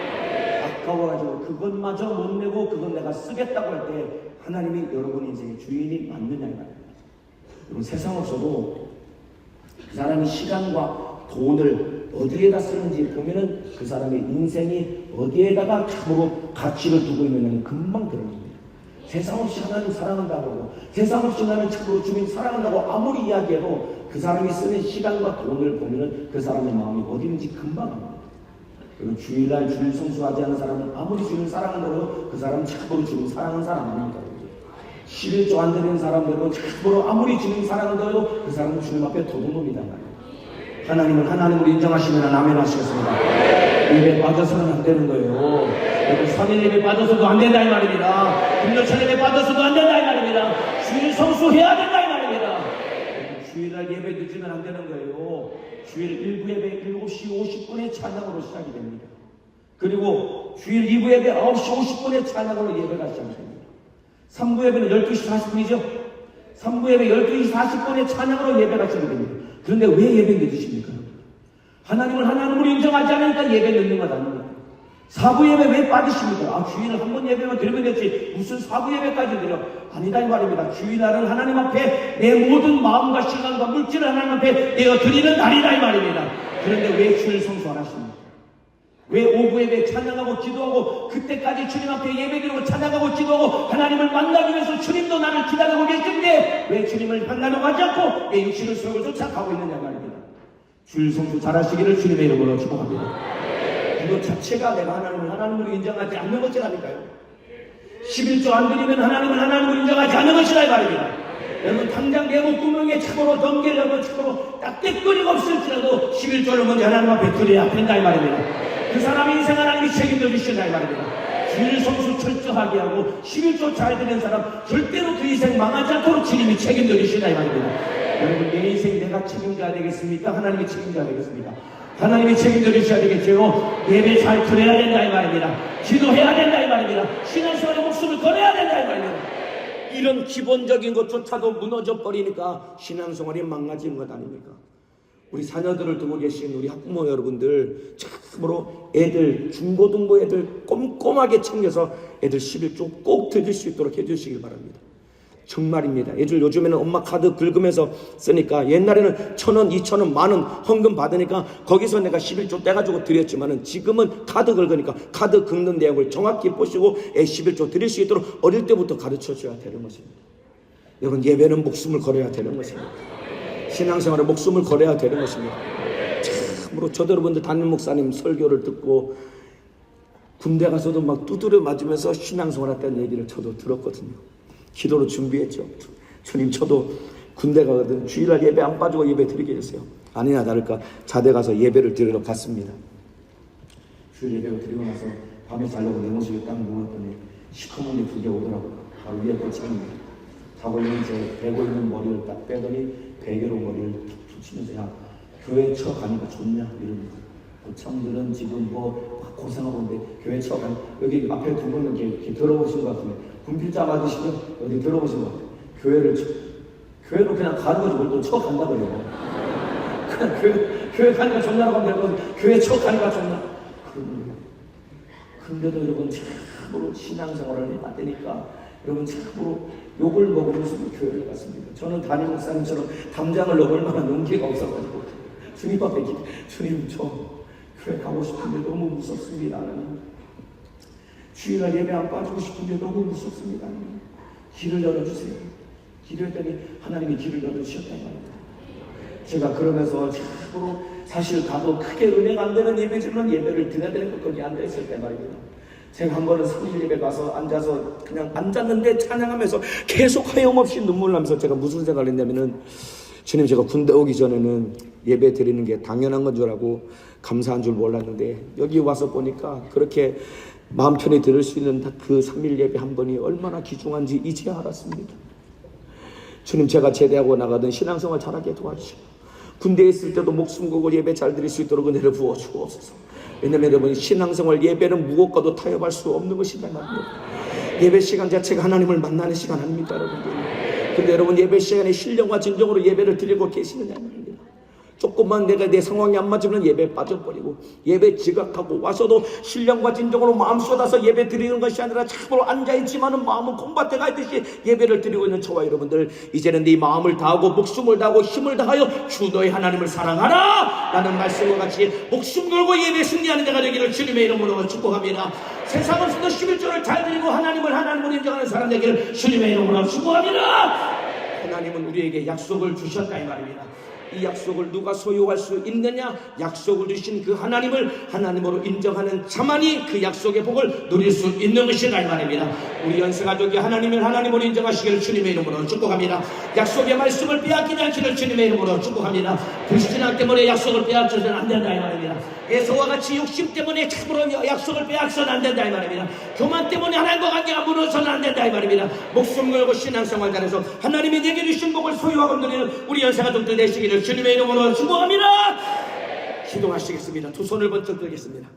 아까워가지고 그것마저 못 내고 그건 내가 쓰겠다고 할 때 하나님이 여러분 인생의 주인이 맞느냐 이 말입니다. 여러분 세상 없어도 그 사람이 시간과 돈을 어디에다 쓰는지 보면은 그 사람의 인생이 어디에다가 참으로 가치를 두고 있느냐는 금방 드러납니다. 세상 없이 하나님 사랑한다고 하고 세상 없이 나는 참으로 주님 사랑한다고 아무리 이야기해도 그 사람이 쓰는 시간과 돈을 보면은 그 사람의 마음이 어디 있는지 금방 압니다. 그리고 주일날 주일 성수하지 않은 사람은 아무리 주님을 사랑한다고 해도 그 사람은 참으로 주님 사랑하는 사람 아닙니다. 11조 안 되는 사람들은 참으로 아무리 주님 사랑한다고 해도 그 사람은 주님 앞에 도둑놈이다 말이에요. 하나님은 하나님으로 인정하시면 아멘 하시겠습니다. 예배 빠져서는 안 되는 거예요. 여러분 3일 예배 빠져서도 안 된다 이 말입니다. 금요일 예배 빠져서도 안 된다 이 말입니다. 주일 성수해야 된다 이 말입니다. 주일날 예배 늦으면 안 되는 거예요. 주일 1부 예배 7시 50분에 찬양으로 시작이 됩니다. 그리고 주일 2부 예배 9시 50분에 찬양으로 예배가 시작됩니다. 3부 예배는 12시 40분이죠. 3부 예배 12시 40분에 찬양으로 예배가 시작이 됩니다. 그런데 왜 예배 늦으십니까? 하나님을 하나님으로 인정하지 않으니까 예배 늦는 것 아닙니까? 4부 예배 왜 빠지십니까? 주일을 한 번 예배만 드리면 됐지 무슨 4부 예배까지 드려? 아니다 이 말입니다. 주일날은 하나님 앞에 내 모든 마음과 시간과 물질을 하나님 앞에 내어 드리는 날이다 이 말입니다. 그런데 왜 주일 성수 안 하십니까? 왜 오후 예배 찬양하고 기도하고 그때까지 주님 앞에 예배드리고 찬양하고 기도하고 하나님을 만나기 위해서 주님도 나를 기다리고 계신데 왜 주님을 만나려고 하지 않고 내 육신의 수욕을 쫓아가고 있느냐 말입니다. 주일 성수 잘하시기를 주님의 이름으로 축복합니다. 그것 자체가 내가 하나님을 하나님으로 인정하지 않는 것이라니까요. 11조 안 드리면 하나님을 하나님으로 인정하지 않는 것이라 이 말입니다. 여러분 당장 내 목구멍에 참으로 넘기려고 참으로 딱대거리가 없을지라도 11조를 먼저 하나님 앞에 드려야 된다 이 말입니다. 그 사람의 인생 하나님이 책임져 주신다 이 말입니다. 주일 성수 철저하게 하고 11조 잘 드리는 사람 절대로 그 인생 망하지 않도록 주님이 책임져 주신다 이 말입니다. 여러분 내 인생 내가 책임져야 되겠습니까? 하나님이 책임져야 되겠습니까? 하나님이 책임져 주셔야 되겠죠. 예배 잘 드려야 된다 이 말입니다. 기도해야 된다 이 말입니다. 신앙생활에 목숨을 걸어야 된다 이 말입니다. 이런 기본적인 것조차도 무너져 버리니까 신앙생활이 망가지는 것 아닙니까? 우리 자녀들을 두고 계신 우리 학부모 여러분들 참으로 애들 중고등부 애들 꼼꼼하게 챙겨서 애들 11조 꼭 드릴 수 있도록 해주시길 바랍니다. 정말입니다. 애들 요즘에는 엄마 카드 긁으면서 쓰니까 옛날에는 1,000원, 2,000원, 만원 헌금 받으니까 거기서 내가 11조 떼가지고 드렸지만은 지금은 카드 긁으니까 카드 긁는 내용을 정확히 보시고 애 11조 드릴 수 있도록 어릴 때부터 가르쳐 줘야 되는 것입니다. 여러분 예배는 목숨을 걸어야 되는 것입니다. 신앙생활에 목숨을 걸어야 되는 것입니다. 참으로 저도 여러분들 담임 목사님 설교를 듣고 군대 가서도 막 두드려 맞으면서 신앙생활 했다는 얘기를 저도 들었거든요. 기도로 준비했죠. 주님 저도 군대 가거든 주일날 예배 안 빠지고 예배 드리게 해주세요. 아니나 다를까 자대 가서 예배를 드리러 갔습니다. 주일 예배를 드리고 나서 밤에 자려고 내 모습에 딱 누웠더니 시커먼 게 두 개 오더라고요. 바로 위에 꽃창입니다. 자고 있는 제 베고 있는 머리를 딱 빼더니 베개로 머리를 툭 붙이면서 야 교회 쳐 가니까 좋냐 이러면서 고참들은 지금 뭐 고생하고 있는데 교회 쳐 가니 여기 앞에 두 분은 이렇게 들어보신 것 같은데 군필자 맞으시면 어디 들어보신 것 같아요. 교회로 그냥 가는 거지 뭘 또 쳐 간다 그래요. 그냥 교회 가니까 좋냐라고 하면 되고 교회 쳐 가니까 좋냐. 그런데도 여러분 참으로 신앙생활을 해야 되니까 여러분 참으로 욕을 먹으면서 교회를 갔습니다. 저는 담임 목사님처럼 담장을 넘을 만한 용기가 없어가지고 주님 앞에 주님 저 교회 가고 싶은데 너무 무섭습니다. 주일날 예배 안 빠지고 싶은데 너무 무섭습니다. 길을 열어주세요. 길을 열더니 하나님이 길을 열어주셨단 말입니다. 제가 그러면서 참으로 사실 가도 크게 은혜가 안 되는 예배지만 예배를 드려야 되는 것 거기 앉아있을 때 말입니다. 제가 한 번은 3일 예배 가서 앉아서 그냥 앉았는데 찬양하면서 계속 하염없이 눈물 나면서 제가 무슨 생각을 했냐면은, 주님, 제가 군대 오기 전에는 예배 드리는 게 당연한 건 줄 알고 감사한 줄 몰랐는데 여기 와서 보니까 그렇게 마음 편히 들을 수 있는 그 3일 예배 한 번이 얼마나 귀중한지 이제 알았습니다. 주님, 제가 제대하고 나가던 신앙생활 잘하게 도와주시고 군대에 있을 때도 목숨 걸고 예배 잘 드릴 수 있도록 은혜를 부어주옵소서. 왜냐면 여러분, 신앙생활 예배는 무엇과도 타협할 수 없는 것이다 말입니다. 예배 시간 자체가 하나님을 만나는 시간 아닙니까 여러분들? 근데 여러분, 예배 시간에 신령과 진정으로 예배를 드리고 계시느냐 말입니다. 조금만 내가 내 상황이 안 맞으면 예배 빠져버리고 예배 지각하고 와서도 신령과 진정으로 마음 쏟아서 예배 드리는 것이 아니라 참으로 앉아있지만은 마음은 콩밭에 가 있듯이 예배를 드리고 있는 저와 여러분들, 이제는 네 마음을 다하고 목숨을 다하고 힘을 다하여 주 너의 하나님을 사랑하라 라는 말씀과 같이 목숨 걸고 예배 승리하는 자가 되기를 주님의 이름으로 축복합니다. 세상 없어도 11조를 잘 드리고 하나님을 하나님으로 인정하는 사람 되기를 주님의 이름으로 축복합니다. 하나님은 우리에게 약속을 주셨다 이 말입니다. 이 약속을 누가 소유할 수 있느냐? 약속을 주신 그 하나님을 하나님으로 인정하는 자만이 그 약속의 복을 누릴 수 있는 것이다 이 말입니다. 우리 연세가족이 하나님을 하나님으로 인정하시기를 주님의 이름으로 축복합니다. 약속의 말씀을 빼앗기지 않기를 주님의 이름으로 축복합니다. 불신앙 때문에 약속을 빼앗겨서는 안 된다 이 말입니다. 예수와 같이 욕심 때문에 참으로 약속을 빼앗겨서는 안 된다 이 말입니다. 교만 때문에 하나님과 관계가 무너져서는 안 된다 이 말입니다. 목숨 걸고 신앙생활 잘해서 하나님이 내게 주신 복을 소유하고 누리는 우리 연세가족들 되시기를 주님의 이름으로 축복합니다. 기도하시겠습니다. 두 손을 번쩍 들겠습니다.